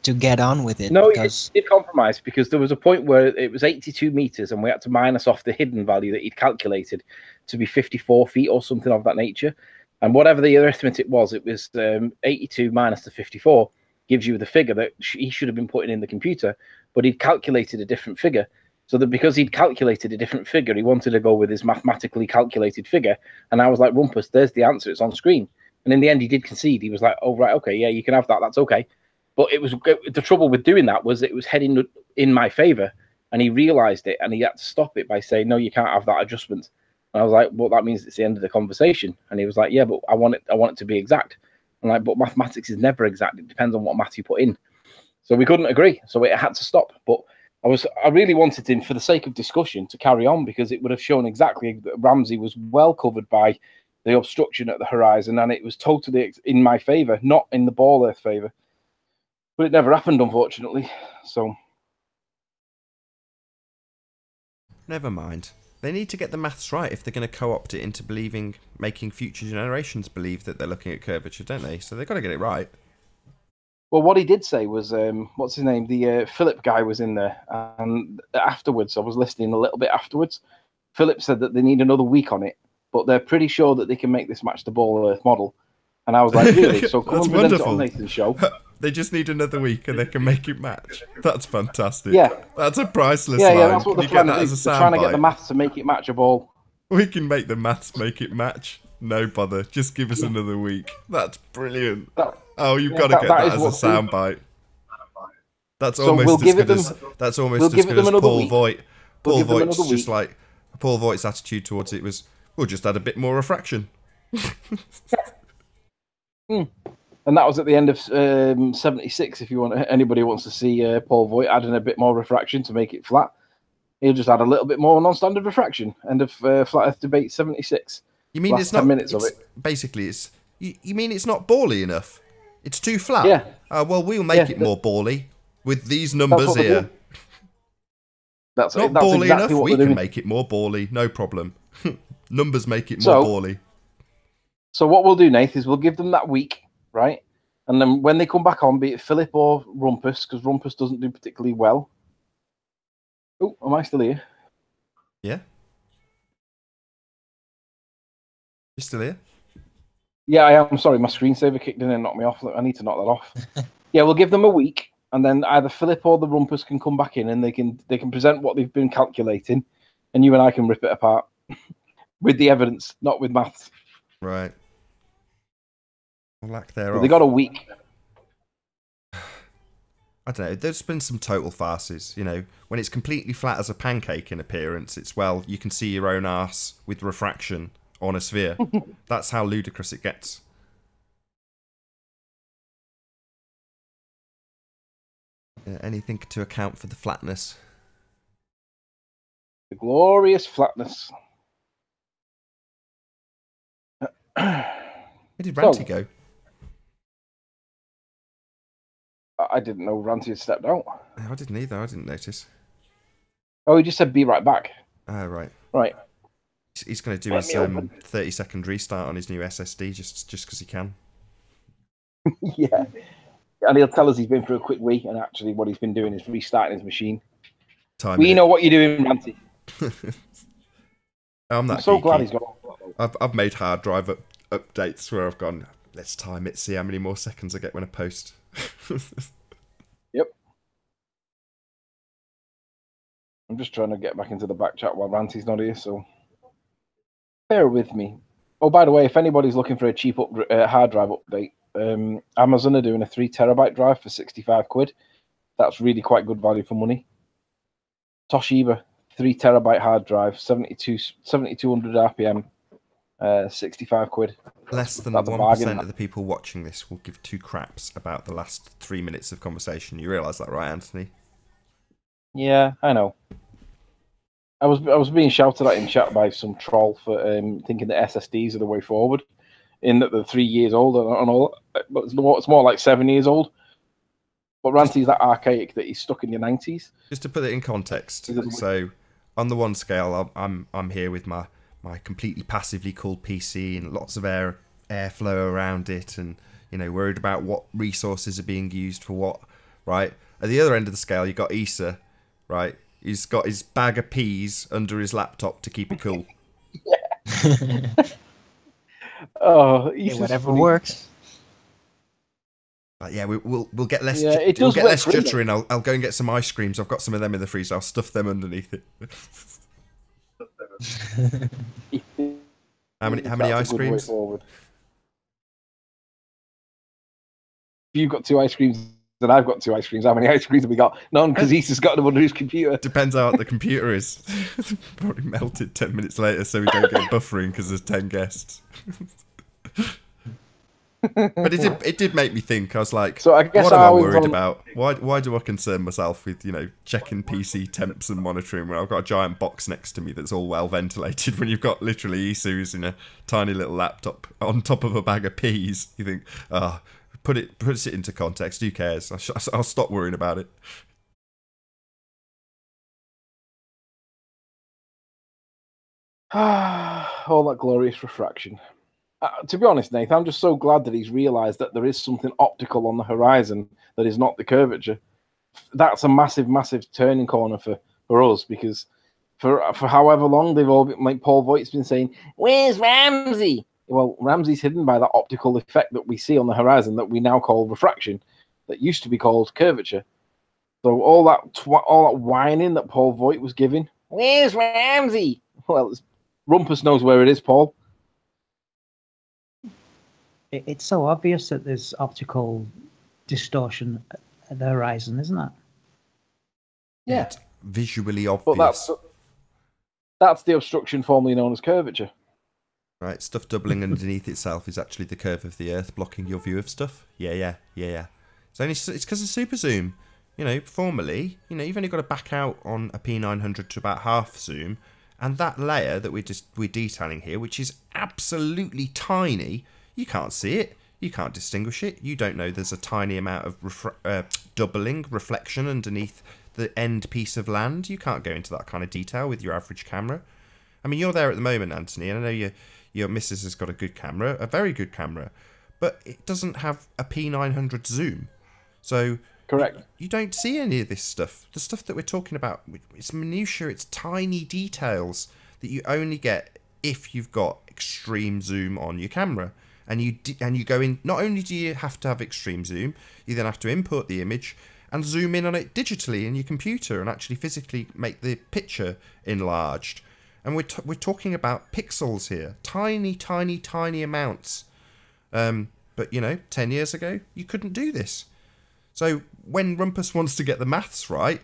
to get on with it? No, he did compromise because there was a point where it was 82 meters and we had to minus off the hidden value that he'd calculated to be 54 feet or something of that nature. And whatever the arithmetic was, it was 82 minus the 54 gives you the figure that he should have been putting in the computer. But he'd calculated a different figure. So that because he'd calculated a different figure, he wanted to go with his mathematically calculated figure. And I was like, Rumpus, there's the answer. It's on screen. And in the end, he did concede. He was like, oh, right, okay, yeah, you can have that. That's okay. But it was the trouble with doing that was it was heading in my favor. And he realized it and he had to stop it by saying, no, you can't have that adjustment. And I was like, well, that means it's the end of the conversation. And he was like, yeah, but I want it to be exact. I'm like, but mathematics is never exact. It depends on what math you put in. So we couldn't agree. So it had to stop. But I really wanted him, for the sake of discussion, to carry on because it would have shown exactly that Ramsey was well covered by the obstruction at the horizon, and it was totally in my favour, not in the bowler's favour. But it never happened, unfortunately. So never mind. They need to get the maths right if they're going to co-opt it into making future generations believe that they're looking at curvature, don't they? So they've got to get it right. Well, what he did say was, what's his name? The Philip guy was in there. And afterwards, I was listening a little bit afterwards. Philip said that they need another week on it, but they're pretty sure that they can make this match the Ball Earth model. And I was like, really? So come and present it on Nathan's show. They just need another week and they can make it match. That's fantastic. Yeah. That's a priceless line. Yeah, that's what they're trying to do. They're trying to get the bite? maths to make it match a ball. We can make the maths make it match. No bother. Just give us another week. That's brilliant. You've got to get that as a soundbite. That's almost as good as Paul Voigt. Paul Voigt's just like Paul Voigt's attitude towards it was, we'll just add a bit more refraction. And that was at the end of 76. If anybody wants to see Paul Voigt adding a bit more refraction to make it flat, he'll just add a little bit more non-standard refraction. End of Flat Earth Debate 76. You mean it's not 10 minutes of it? Basically, it's you mean it's not bally enough? It's too flat. Yeah. Well, we'll make it more bally with these numbers here. That's not bally exactly enough. We can make it more bally. No problem. Numbers make it more bally. So what we'll do, Nath, is we'll give them that week, right? And then when they come back on, be it Philip or Rumpus, because Rumpus doesn't do particularly well. Oh, am I still here? Yeah. You still here? Yeah, I am. Sorry, my screensaver kicked in and knocked me off. I need to knock that off. Yeah, we'll give them a week, and then either Philip or the Rumpus can come back in, and they can present what they've been calculating, and you and I can rip it apart with the evidence, not with maths. Right. Lack But thereof. they got a week. I don't know. There's been some total farces. You know, when it's completely flat as a pancake in appearance, it's, well, you can see your own arse with refraction on a sphere. That's how ludicrous it gets. Anything to account for the flatness. The glorious flatness. Where did Ranty go? I didn't know Ranty had stepped out. I didn't either. I didn't notice. Oh, he just said be right back. Oh, right. Right. He's going to do his 30-second restart on his new SSD just because he can. Yeah. And he'll tell us he's been for a quick week, and actually what he's been doing is restarting his machine. We know what you're doing, Ranty. I'm so glad he's got on. I've made hard drive updates where I've gone, let's time it, see how many more seconds I get when I post. Yep. I'm just trying to get back into the back chat while Ranty's not here, so bear with me. Oh, by the way, if anybody's looking for a cheap hard drive update, Amazon are doing a 3 terabyte drive for 65 quid. That's really quite good value for money. Toshiba 3 terabyte hard drive, 7200 RPM, 65 quid. Less than 1% of the people watching this will give 2 craps about the last 3 minutes of conversation. You realise that, right, Anthony? Yeah, I know. I was being shouted at in chat by some troll for thinking that SSDs are the way forward, in that they're 3 years old and all. But it's more like 7 years old. But Ranty's that archaic that he's stuck in the 90s. Just to put it in context, so on the one scale, I'm here with my completely passively cooled PC and lots of airflow around it, and worried about what resources are being used for what. Right at the other end of the scale, you got Issa, right? He's got his bag of peas under his laptop to keep it cool. Oh, whatever works. Yeah, we'll get less. Yeah, we'll get less jittering. I'll go and get some ice creams. I've got some of them in the freezer. I'll stuff them underneath it. How many ice creams? You've got 2 ice creams, and I've got 2 ice creams. How many ice creams have we got? None, because Issa's got them under his computer. Depends how hot the computer is. Probably melted 10 minutes later, so we don't get buffering because there's 10 guests. But it did make me think. I was like, so I guess what am I worried about? Why do I concern myself with checking PC temps and monitoring when I've got a giant box next to me that's all well ventilated, when you've got literally Isu's in a tiny little laptop on top of a bag of peas? You think, put it into context. Who cares? I'll stop worrying about it. All that glorious refraction. To be honest, Nathan, I'm just so glad that he's realised that there is something optical on the horizon that is not the curvature. That's a massive, massive turning corner for us, because for however long they've all been, like Paul Voigt's been saying, "Where's Ramsey?" Well, Ramsey's hidden by that optical effect that we see on the horizon that we now call refraction, that used to be called curvature. So all that whining that Paul Voigt was giving, "Where's Ramsey?" Well, Rumpus knows where it is, Paul. It's so obvious that there's optical distortion at the horizon, isn't it? Yeah, it's visually obvious. But that's the obstruction formerly known as curvature. Right, stuff doubling underneath itself is actually the curve of the Earth blocking your view of stuff. Yeah. It's because of super zoom. Formerly, you've only got to back out on a P900 to about half zoom, and that layer that we're detailing here, which is absolutely tiny. You can't see it. You can't distinguish it. You don't know there's a tiny amount of doubling, reflection underneath the end piece of land. You can't go into that kind of detail with your average camera. I mean, you're there at the moment, Anthony, and I know your missus has got a good camera, a very good camera, but it doesn't have a P900 zoom. So correct. You don't see any of this stuff. The stuff that we're talking about, it's minutiae, it's tiny details that you only get if you've got extreme zoom on your camera. And you go in, not only do you have to have extreme zoom, you then have to import the image, and zoom in on it digitally in your computer and actually physically make the picture enlarged. And we're talking about pixels here, tiny, tiny, tiny amounts. But, you know, 10 years ago, you couldn't do this. So when Rumpus wants to get the maths right,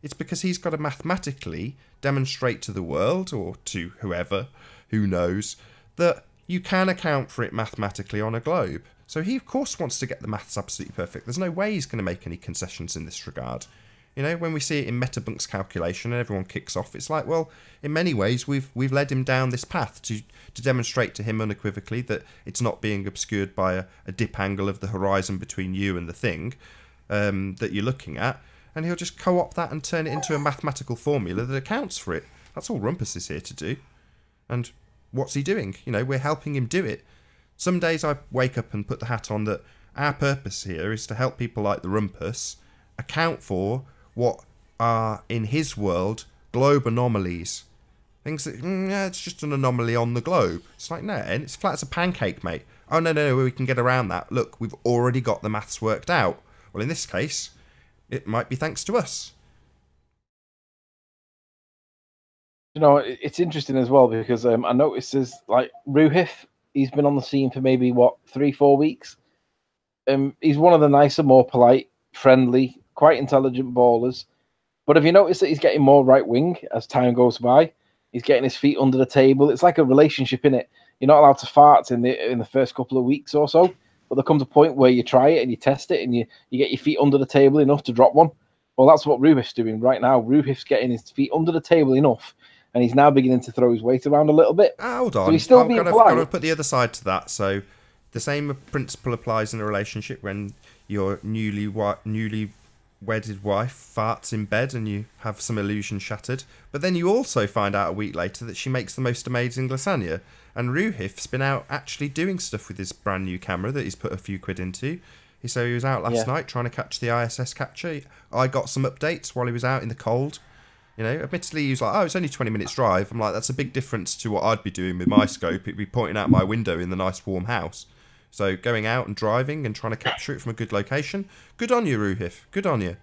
it's because he's got to mathematically demonstrate to the world, or to whoever, who knows, that you can account for it mathematically on a globe. So he, of course, wants to get the maths absolutely perfect. There's no way he's going to make any concessions in this regard. You know, when we see it in Metabunk's calculation and everyone kicks off, it's like, well, in many ways, we've led him down this path to demonstrate to him unequivocally that it's not being obscured by a dip angle of the horizon between you and the thing that you're looking at. And he'll just co-opt that and turn it into a mathematical formula that accounts for it. That's all Rumpus is here to do. And what's he doing? You know, we're helping him do it. Some days I wake up and put the hat on that our purpose here is to help people like the Rumpus account for what are, in his world, globe anomalies. Things that, it's just an anomaly on the globe. It's like, no, and it's flat as a pancake, mate. Oh, no, we can get around that. Look, we've already got the maths worked out. Well, in this case, it might be thanks to us. You know, it's interesting as well because I noticed there's like Ruhif, he's been on the scene for maybe, 3-4 weeks. He's one of the nicer, more polite, friendly, quite intelligent ballers. But have you noticed that he's getting more right-wing as time goes by? He's getting his feet under the table. It's like a relationship, innit? You're not allowed to fart in the first couple of weeks or so. But there comes a point where you try it and you test it and you get your feet under the table enough to drop one. Well, that's what Ruhif's doing right now. Ruhif's getting his feet under the table enough, and he's now beginning to throw his weight around a little bit. Hold on. So he's still being polite. I've got to put the other side to that. So the same principle applies in a relationship when your newly wedded wife farts in bed and you have some illusion shattered. But then you also find out a week later that she makes the most amazing lasagna. And Ruhif's been out actually doing stuff with his brand new camera that he's put a few quid into. So he was out last night trying to catch the ISS capture. I got some updates while he was out in the cold. You know, admittedly, he was like, oh, it's only 20 minutes drive. I'm like, that's a big difference to what I'd be doing with my scope. It'd be pointing out my window in the nice warm house. So going out and driving and trying to capture it from a good location. Good on you, Ruhif. Good on you.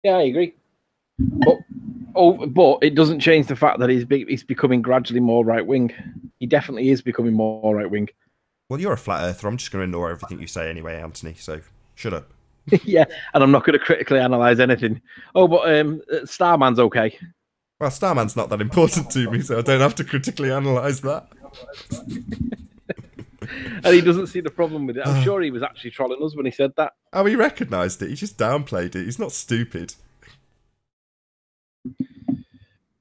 Yeah, I agree. But it doesn't change the fact that he's becoming gradually more right-wing. He definitely is becoming more right-wing. Well, you're a flat earther. I'm just going to ignore everything you say anyway, Anthony. So shut up. Yeah, and I'm not going to critically analyse anything. Oh, but Starman's okay. Well, Starman's not that important to me, so I don't have to critically analyse that. And he doesn't see the problem with it. I'm sure he was actually trolling us when he said that. Oh, he recognised it. He just downplayed it. He's not stupid.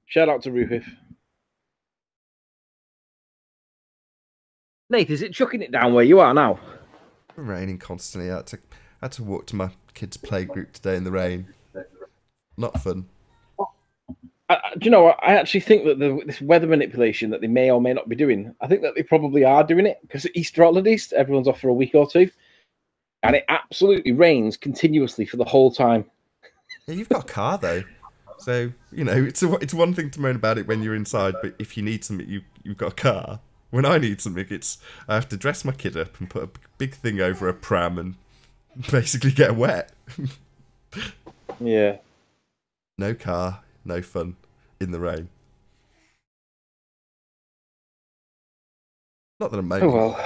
Shout out to Ruhif. Nate, is it chucking it down where you are now? It's raining constantly. I had to walk to my kids' playgroup today in the rain. Not fun. Do you know what? I actually think that this weather manipulation that they may or may not be doing, I think that they probably are doing it because Easter holidays, everyone's off for a week or two, and it absolutely rains continuously for the whole time. Yeah, you've got a car though, so you know it's one thing to moan about it when you're inside, but if you need something, you've got a car. When I need something, I have to dress my kid up and put a big thing over a pram and basically get wet. Yeah. No car, no fun in the rain. Not that I'm moaning. Oh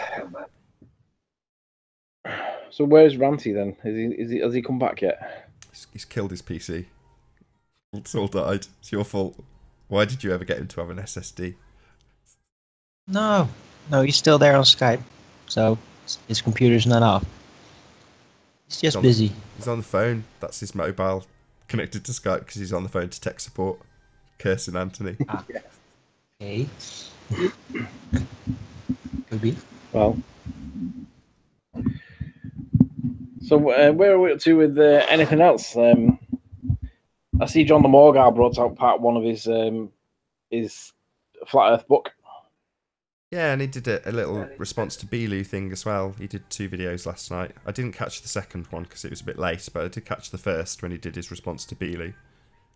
well. So where's Ranty then? Has he come back yet? He's killed his PC. It's all died. It's your fault. Why did you ever get him to have an SSD? No, he's still there on Skype, so his computer's not off. He's just busy. He's on the phone. That's his mobile connected to Skype because he's on the phone to tech support. Cursing Anthony. Okay. Could be. Well. So where are we up to with anything else? I see John the Morgar brought out part one of his Flat Earth book. Yeah, and he did a little response to Beelu thing as well. He did 2 videos last night. I didn't catch the second one because it was a bit late, but I did catch the first when he did his response to Beelu.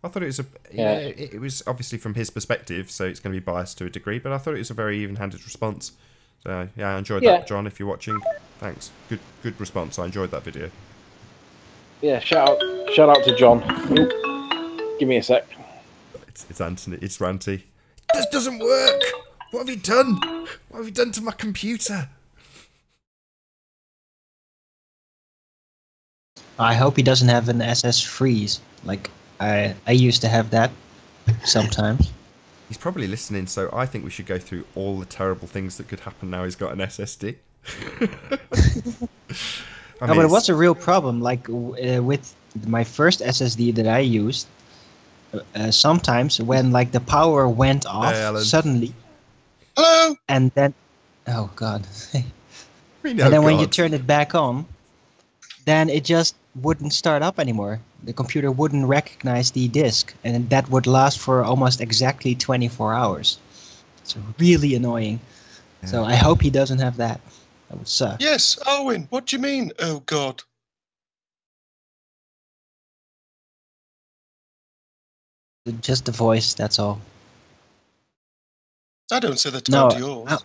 I thought it was it was obviously from his perspective, so it's going to be biased to a degree, but I thought it was a very even-handed response. So yeah, I enjoyed that, John. If you're watching, thanks. Good response. I enjoyed that video. Yeah, shout out to John. Give me a sec. It's Anthony. It's Ranty. This doesn't work. What have you done? What have you done to my computer? I hope he doesn't have an SS freeze. Like I used to have that sometimes. He's probably listening, so I think we should go through all the terrible things that could happen now he's got an SSD. No, but it was a real problem. Like with my first SSD that I used, sometimes when like the power went off suddenly, hello, and then, oh god, and then when you turn it back on, then it just wouldn't start up anymore. The computer wouldn't recognize the disk, and that would last for almost exactly 24 hours. It's really annoying. Yeah. So I hope he doesn't have that. That would suck. Yes, Owen, what do you mean, oh god? Just the voice, that's all. I don't say that to yours.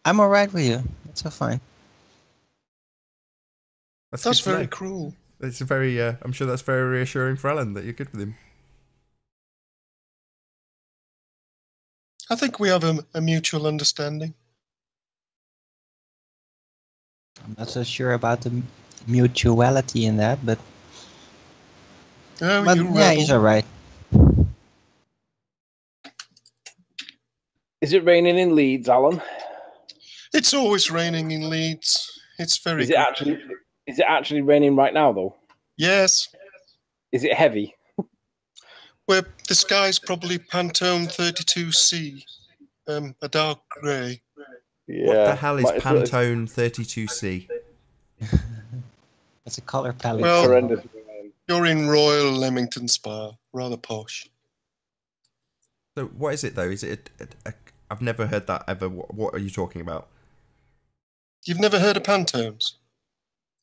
I'm alright with you. That's so fine. That's very cruel. It's a very, I'm sure that's very reassuring for Alan that you're good with him. I think we have a mutual understanding. I'm not so sure about the mutuality in that, but yeah, he's alright. Is it raining in Leeds, Alan? It's always raining in Leeds. It's very. Is it actually raining right now, though? Yes. Is it heavy? Well, the sky's probably Pantone 32C, a dark grey. Yeah. What the hell is Pantone 32C? That's a color palette. Well, you're in Royal Leamington Spa, rather posh. So what is it though? Is it I've never heard that ever. What are you talking about? You've never heard of Pantones?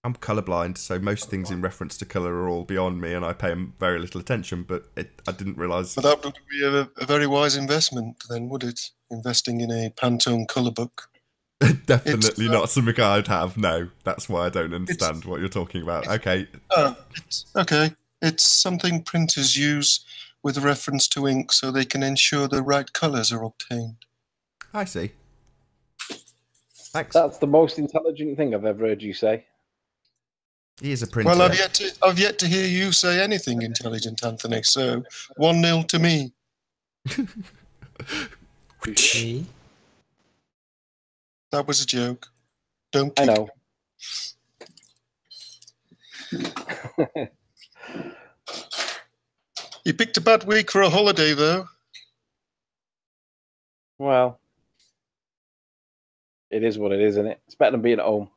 I'm colourblind, so most things in reference to colour are all beyond me, and I pay them very little attention. But I didn't realise. But that would be a very wise investment, then, would it? Investing in a Pantone colour book. Definitely not something I'd have. No, that's why I don't understand what you're talking about. Okay. Okay. It's something printers use with reference to ink, so they can ensure the right colours are obtained. I see. Thanks. That's the most intelligent thing I've ever heard you say. He is a printer. Well, I've yet to hear you say anything intelligent, Anthony. So 1-0 to me. That was a joke. Don't. I know. You picked a bad week for a holiday, though. Well, it is what it is, isn't it? It's better than being at home.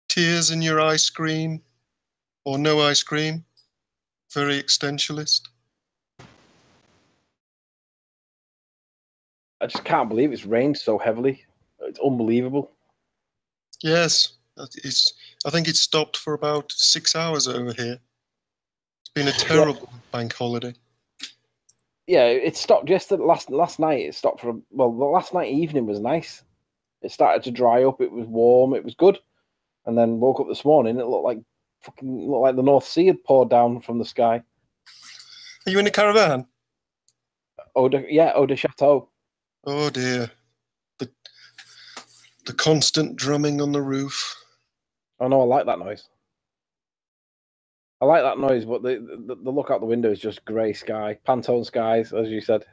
Tears in your ice cream, or no ice cream. Very existentialist. I just can't believe it's rained so heavily. It's unbelievable. Yes, I think it stopped for about 6 hours over here. It's been a terrible bank holiday. Yeah, it stopped just last night. It stopped the last night evening was nice. It started to dry up. It was warm. It was good. And then woke up this morning. It looked like the North Sea had poured down from the sky. Are you in a caravan? Eau de Chateau. Oh dear. The constant drumming on the roof. Oh no, I like that noise. I like that noise, but the look out the window is just grey sky, Pantone skies, as you said.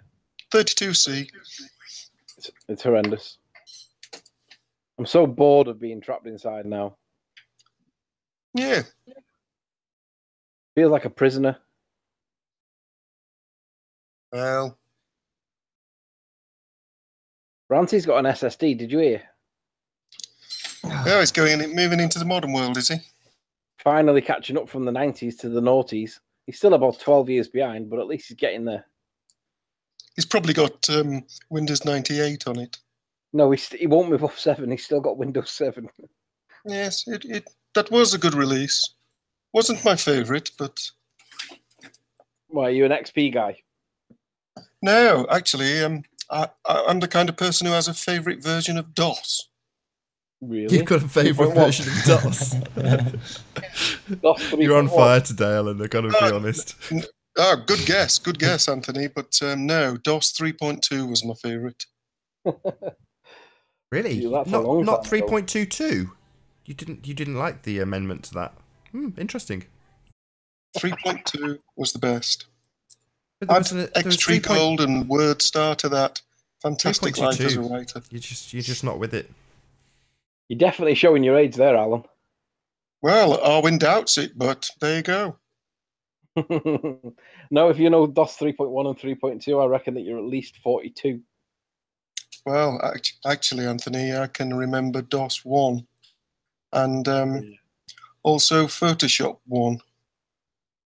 32C. It's horrendous. I'm so bored of being trapped inside now. Yeah. Feels like a prisoner. Well. Ranty's got an SSD, did you hear? Oh, he's moving into the modern world, is he? Finally catching up from the 90s to the noughties. He's still about 12 years behind, but at least he's getting there. He's probably got Windows 98 on it. No, he won't move off 7. He's still got Windows 7. Yes, that was a good release. Wasn't my favourite, but... Why, are you an XP guy? No, actually, I'm the kind of person who has a favourite version of DOS. Really? You've got a favourite 3.1. version of DOS. DOS 3.1. You're on fire today, Alan. I've got to be honest. Oh, good guess, Anthony. But no, DOS 3.2 was my favourite. Really? Yeah, that's a Not long not time ago. 3.22. You didn't like the amendment to that. Interesting. 3.2 was the best. But there Add was X-Tree 3. Gold and WordStar to that. Fantastic life as a 3.22. writer. You're just not with it. You're definitely showing your age there, Alan. Well, Arwin doubts it, but there you go. No, if you know DOS 3.1 and 3.2, I reckon that you're at least 42. Well, actually, Anthony, I can remember DOS 1 and also Photoshop 1.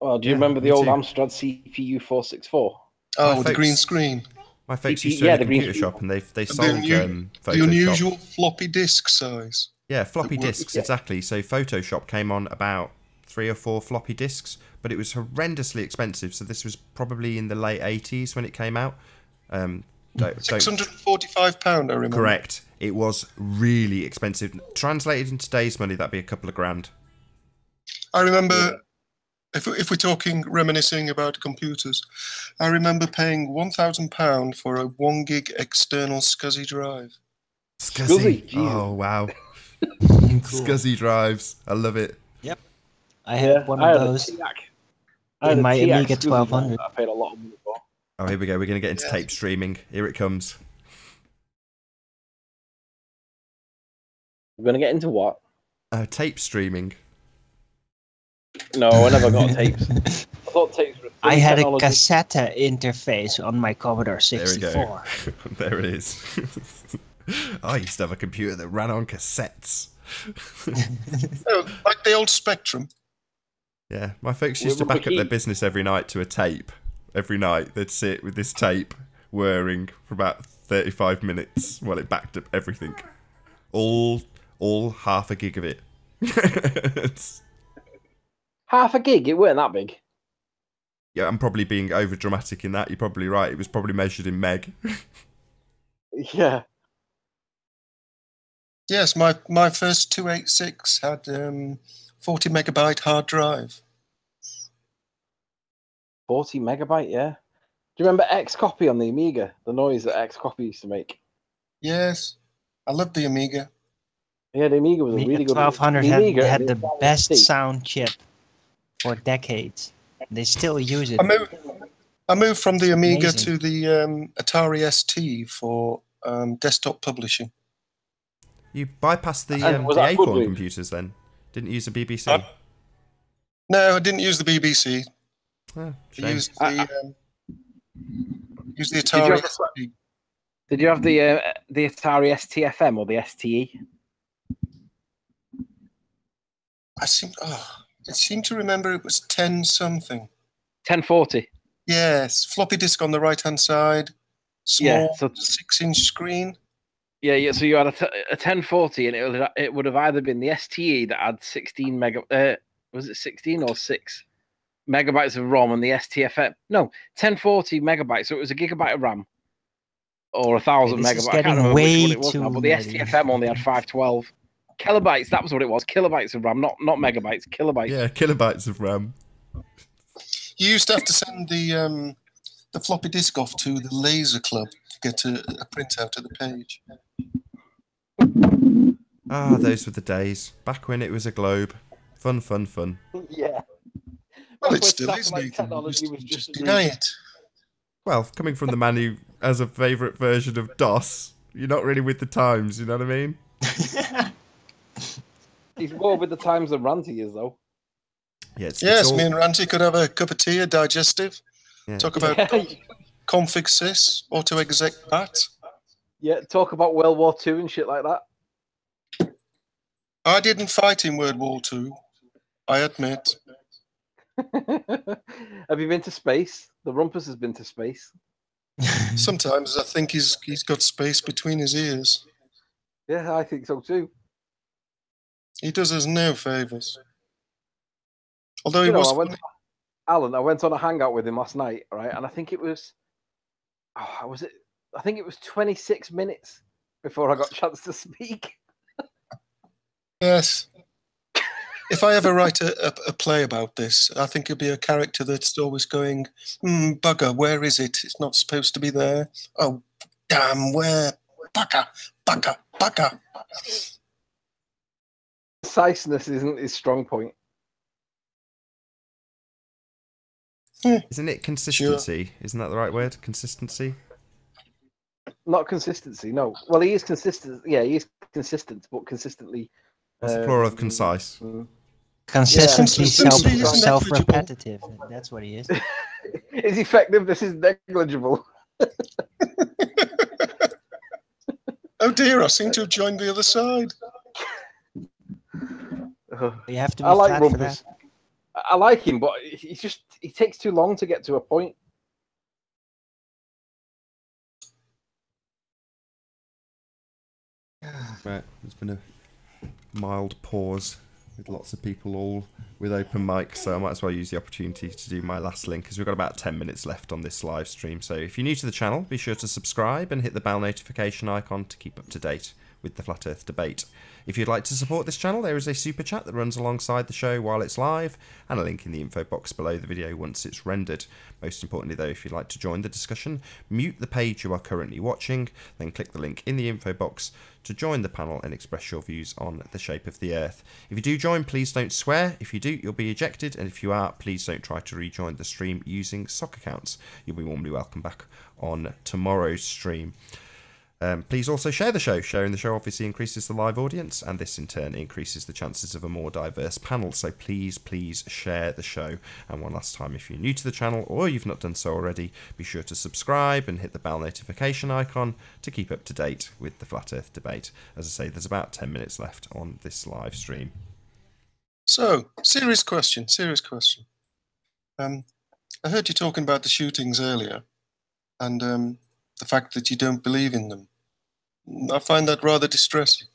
Well, do you remember the old Amstrad CPU 464? Oh, with the green screen. My folks used to own a computer shop, and they sold the Photoshop. unusual floppy disk size. Yeah, floppy disks, exactly. So Photoshop came on about 3 or 4 floppy disks, but it was horrendously expensive. So this was probably in the late 80s when it came out. £645, I remember. Correct. It was really expensive. Translated in today's money, that'd be a couple of grand. I remember, if we're talking reminiscing about computers, I remember paying £1,000 for a 1 gig external SCSI drive. SCSI. Oh, wow. SCSI drives. I love it. Yep. I had one of those in my Amiga 1200. I paid a lot of money for. Oh, here we go. We're going to get into tape streaming. Here it comes. We're going to get into what? Tape streaming. No, I never got tapes. I thought tapes were I had a cassette interface on my Commodore 64. There we go. There it is. I used to have a computer that ran on cassettes. Like the old Spectrum. Yeah, my folks used to back up their business every night to a tape. Every night they'd sit with this tape whirring for about 35 minutes while it backed up everything. All half a gig of it. Half a gig? It weren't that big. Yeah, I'm probably being over dramatic in that. You're probably right. It was probably measured in meg. Yeah. Yes, my first 286 had 40 megabyte hard drive. 40 megabyte, yeah. Do you remember Xcopy on the Amiga? The noise that Xcopy used to make. Yes, I loved the Amiga. Yeah, the Amiga was a really good. 1200 had the best sound chip for decades. They still use it. I moved from the Amiga to the Atari ST for desktop publishing. You bypassed the Acorn computers then? Didn't use the BBC? No, I didn't use the BBC. Oh, I used the Atari ST. Did you have the Atari STFM or the STE? I seem to remember it was 10 something. 1040. Yes, floppy disk on the right hand side, small 6-inch screen. Yeah. So you had a 1040, and it would have either been the STE that had 16 mega. Was it 16 or 6 megabytes of ROM, and the STFM? No, 1040 megabytes. So it was a gigabyte of RAM, or 1,000 megabytes. I can't remember which one it was now, but the STFM only had 512 kilobytes. That was what it was. Kilobytes of RAM, not megabytes. Kilobytes. Yeah, kilobytes of RAM. You used to have to send the floppy disk off to the Laser Club to get a printout of the page. Ah, those were the days. Back when it was a globe. Fun. Yeah. Well, it still is, Nathan. Just deny it. Well, coming from the man who has a favourite version of DOS, you're not really with the times, you know what I mean? He's more with the times than Ranty is, though. Yeah, me and Ranty could have a cup of tea, a digestive. Yeah. Talk about config sys, auto exec pat. Yeah, talk about World War II and shit like that. I didn't fight in World War II, I admit. Have you been to space? The Rumpus has been to space. Sometimes I think he's got space between his ears. Yeah, I think so too. He does us no favours. Although Alan, I went on a hangout with him last night, right? And I think it was, I think it was 26 minutes before I got a chance to speak. Yes. If I ever write a play about this, I think it'll be a character that's always going, bugger, where is it? It's not supposed to be there. Oh, damn, where? Bugger, bugger, bugger. Preciseness isn't his strong point. Isn't it consistency? Sure. Isn't that the right word? Consistency? Not consistency, no. Well, he is consistent. Yeah, he is consistent, but consistently. What's the plural of concise? Consistently self-repetitive. That's what he is. His effectiveness is negligible. Oh dear, I seem to have joined the other side. You have to be flat for that. I like him, but he takes too long to get to a point. Right, there's been a mild pause with lots of people all with open mics, so I might as well use the opportunity to do my last link, because we've got about 10 minutes left on this live stream. So if you're new to the channel, be sure to subscribe and hit the bell notification icon to keep up to date with the Flat Earth debate. If you'd like to support this channel, there is a super chat that runs alongside the show while it's live, and a link in the info box below the video once it's rendered. Most importantly though, if you'd like to join the discussion, mute the page you are currently watching, then click the link in the info box to join the panel and express your views on the shape of the Earth. If you do join, please don't swear. If you do, you'll be ejected, and if you are, please don't try to rejoin the stream using sock accounts. You'll be warmly welcome back on tomorrow's stream. Please also share the show. Sharing the show obviously increases the live audience, and this in turn increases the chances of a more diverse panel. So please share the show. And one last time, if you're new to the channel or you've not done so already, be sure to subscribe and hit the bell notification icon to keep up to date with the Flat Earth debate. As I say, there's about 10 minutes left on this live stream. So, serious question. I heard you talking about the shootings earlier, and the fact that you don't believe in them. I find that rather distressing.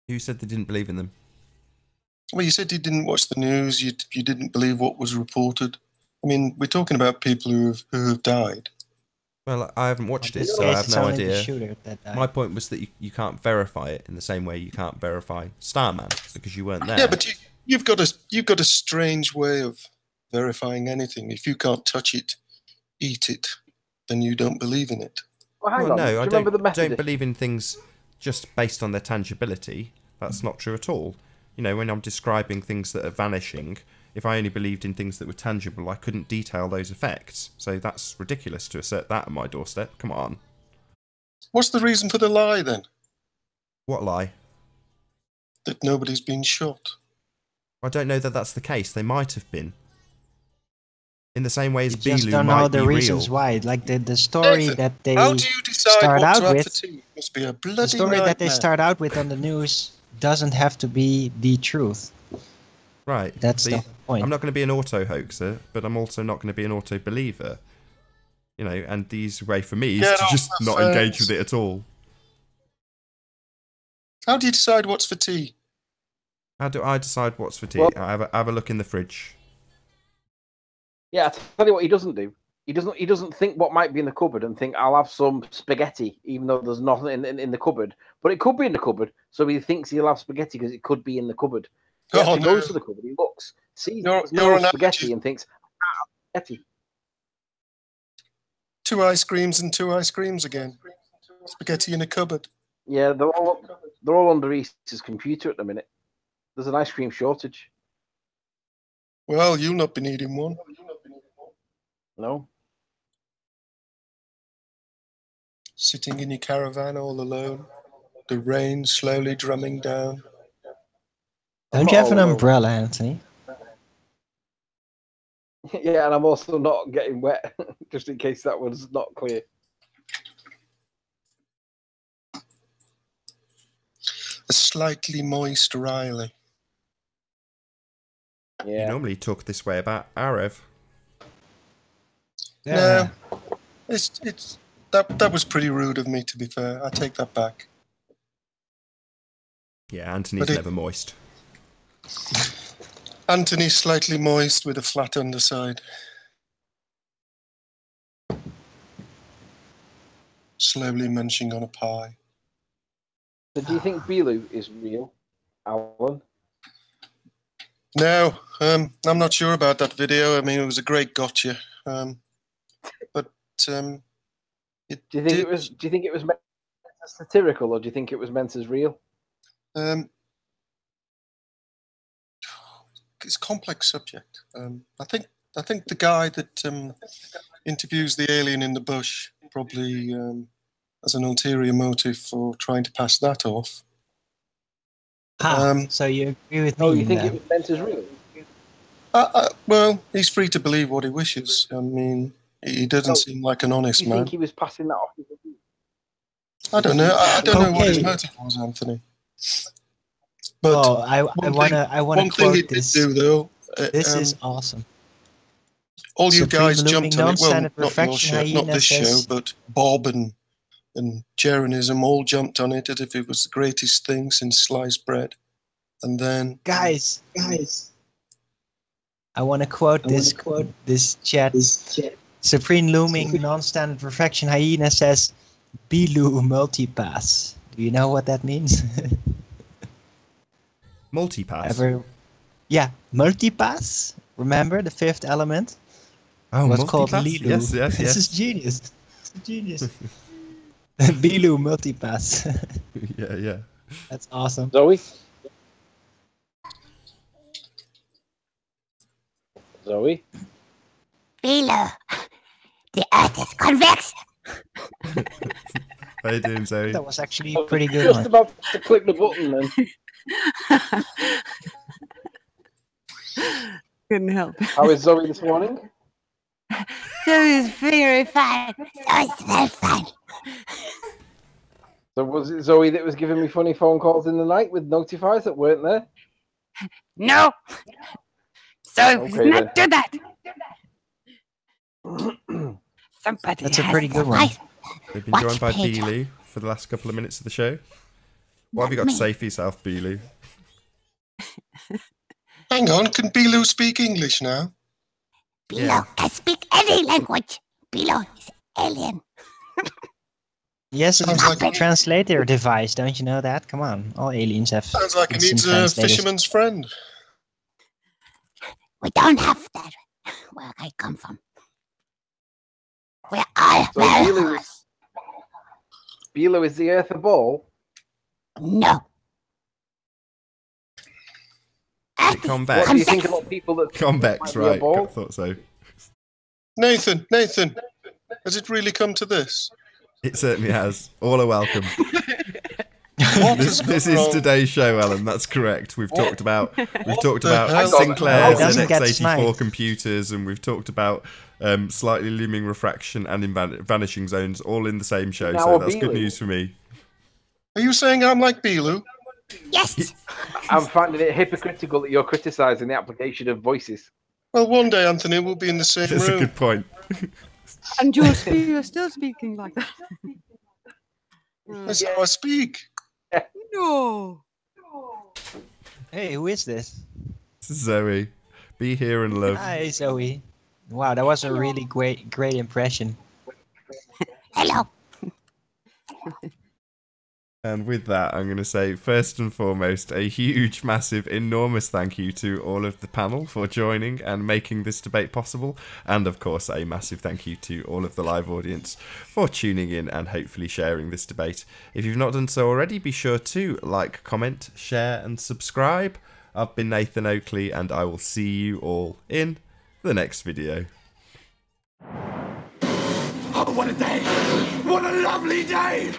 Who said they didn't believe in them? Well, you said you didn't watch the news, you didn't believe what was reported. I mean, we're talking about people who have died. Well, I haven't watched it, so I have no idea. My point was that you can't verify it in the same way you can't verify Starman, because you weren't there. Yeah, but you've got a strange way of verifying anything. If you can't touch it, eat it, then you don't believe in it. Well, no, I don't believe in things just based on their tangibility. That's not true at all. You know, when I'm describing things that are vanishing, if I only believed in things that were tangible, I couldn't detail those effects. So that's ridiculous to assert that on my doorstep. Come on. What's the reason for the lie, then? What lie? That nobody's been shot. I don't know that that's the case. They might have been. In the same way as Belu might be real. You just don't know the reasons why. Like the story that they start out with. Must be a bloody the story nightmare. That they start out with on the news doesn't have to be the truth. Right. That's the point. I'm not going to be an auto hoaxer, but I'm also not going to be an auto believer. You know, and the easy way for me is to just not engage with it at all. How do you decide what's for tea? How do I decide what's for tea? Well, I have a look in the fridge. Yeah, I'll tell you what he doesn't do. He doesn't think what might be in the cupboard and think I'll have some spaghetti, even though there's nothing in the cupboard. But it could be in the cupboard, so he thinks he'll have spaghetti because it could be in the cupboard. He goes to the cupboard, he looks, sees no spaghetti, and thinks, spaghetti. 2 ice creams and 2 ice creams again. Spaghetti in a cupboard. Yeah, they're all under East's computer at the minute. There's an ice cream shortage. Well, you'll not be needing one. No. Sitting in your caravan all alone, the rain slowly drumming down. Don't you have an umbrella, Anthony? Yeah, and I'm also not getting wet, just in case that was not clear. A slightly moist Riley. Yeah. You normally talk this way about Arev. Yeah. No, it's that was pretty rude of me, to be fair. I take that back. Yeah, Anthony's never moist. Anthony's slightly moist with a flat underside. Slowly munching on a pie. So do you think Bilu is real, Alan? No, I'm not sure about that video. I mean, it was a great gotcha. But do you think it was meant as satirical, or do you think it was meant as real? It's a complex subject. I think the guy that interviews the alien in the bush probably has an ulterior motive for trying to pass that off. So you agree with me? Oh, you think it was meant as real? Well, he's free to believe what he wishes. I mean, he doesn't seem like an honest man. Do you think he was passing that off? I don't know. I don't know what his motive was, Anthony. But I wanna quote this. Did do though. This is awesome. All you Supreme guys jumped on it. Well, non-standard not your show, not this show, but Bob and Jeronism all jumped on it as if it was the greatest thing since sliced bread. And then, guys, I want to quote this chat. Supreme looming non-standard perfection hyena says, "Bilu multipass." Do you know what that means? Multipass. Yeah, multipass. Remember the fifth element? Oh, what's called multipass? Lilu. Yes. This is genius. This is genius. Bilu multipass. Yeah. That's awesome. Zoe, Bilu, the Earth is convex. How you doing, Zoe? That was actually pretty good. Just about to click the button then. Couldn't help. How is Zoe this morning? Zoe's very fine. Zoe's very fine. So was it Zoe that was giving me funny phone calls in the night with notifiers that weren't there? No. Zoe does not do that. Somebody That's a pretty good one. They've been joined by Bilu for the last couple of minutes of the show. What have you got to say for yourself, Bilu? hang on, can Bilu speak English now? Bilu can speak any language. Bilu is alien. Yes, it's like a translator device. Don't you know that? Come on, all aliens have. Sounds like he needs a fisherman's friend. We don't have that where I come from. We're all very Bilu is the Earth a ball? No. Convex. What do you think about people that Convex, right? I thought so. Nathan, has it really come to this? It certainly has. All are welcome. This is today's show, Alan. That's correct. We've talked about Sinclair's ZX84 computers, and we've talked about slightly looming refraction and vanishing zones, all in the same show. So that's good news for me. Are you saying I'm like Bilu? Yes. I'm finding it hypocritical that you're criticising the application of voices. Well, one day, Anthony, we'll be in the same room. That's a good point. And you're still speaking like that. That's how I speak. No. Hey, who is this? This is Zoe. Be here and love. Hi, Zoe. Wow, that was a really great impression. Hello. And with that, I'm going to say, first and foremost, a huge, massive, enormous thank you to all of the panel for joining and making this debate possible. And, of course, a massive thank you to all of the live audience for tuning in and hopefully sharing this debate. If you've not done so already, be sure to like, comment, share and subscribe. I've been Nathan Oakley, and I will see you all in the next video. Oh, what a day! What a lovely day!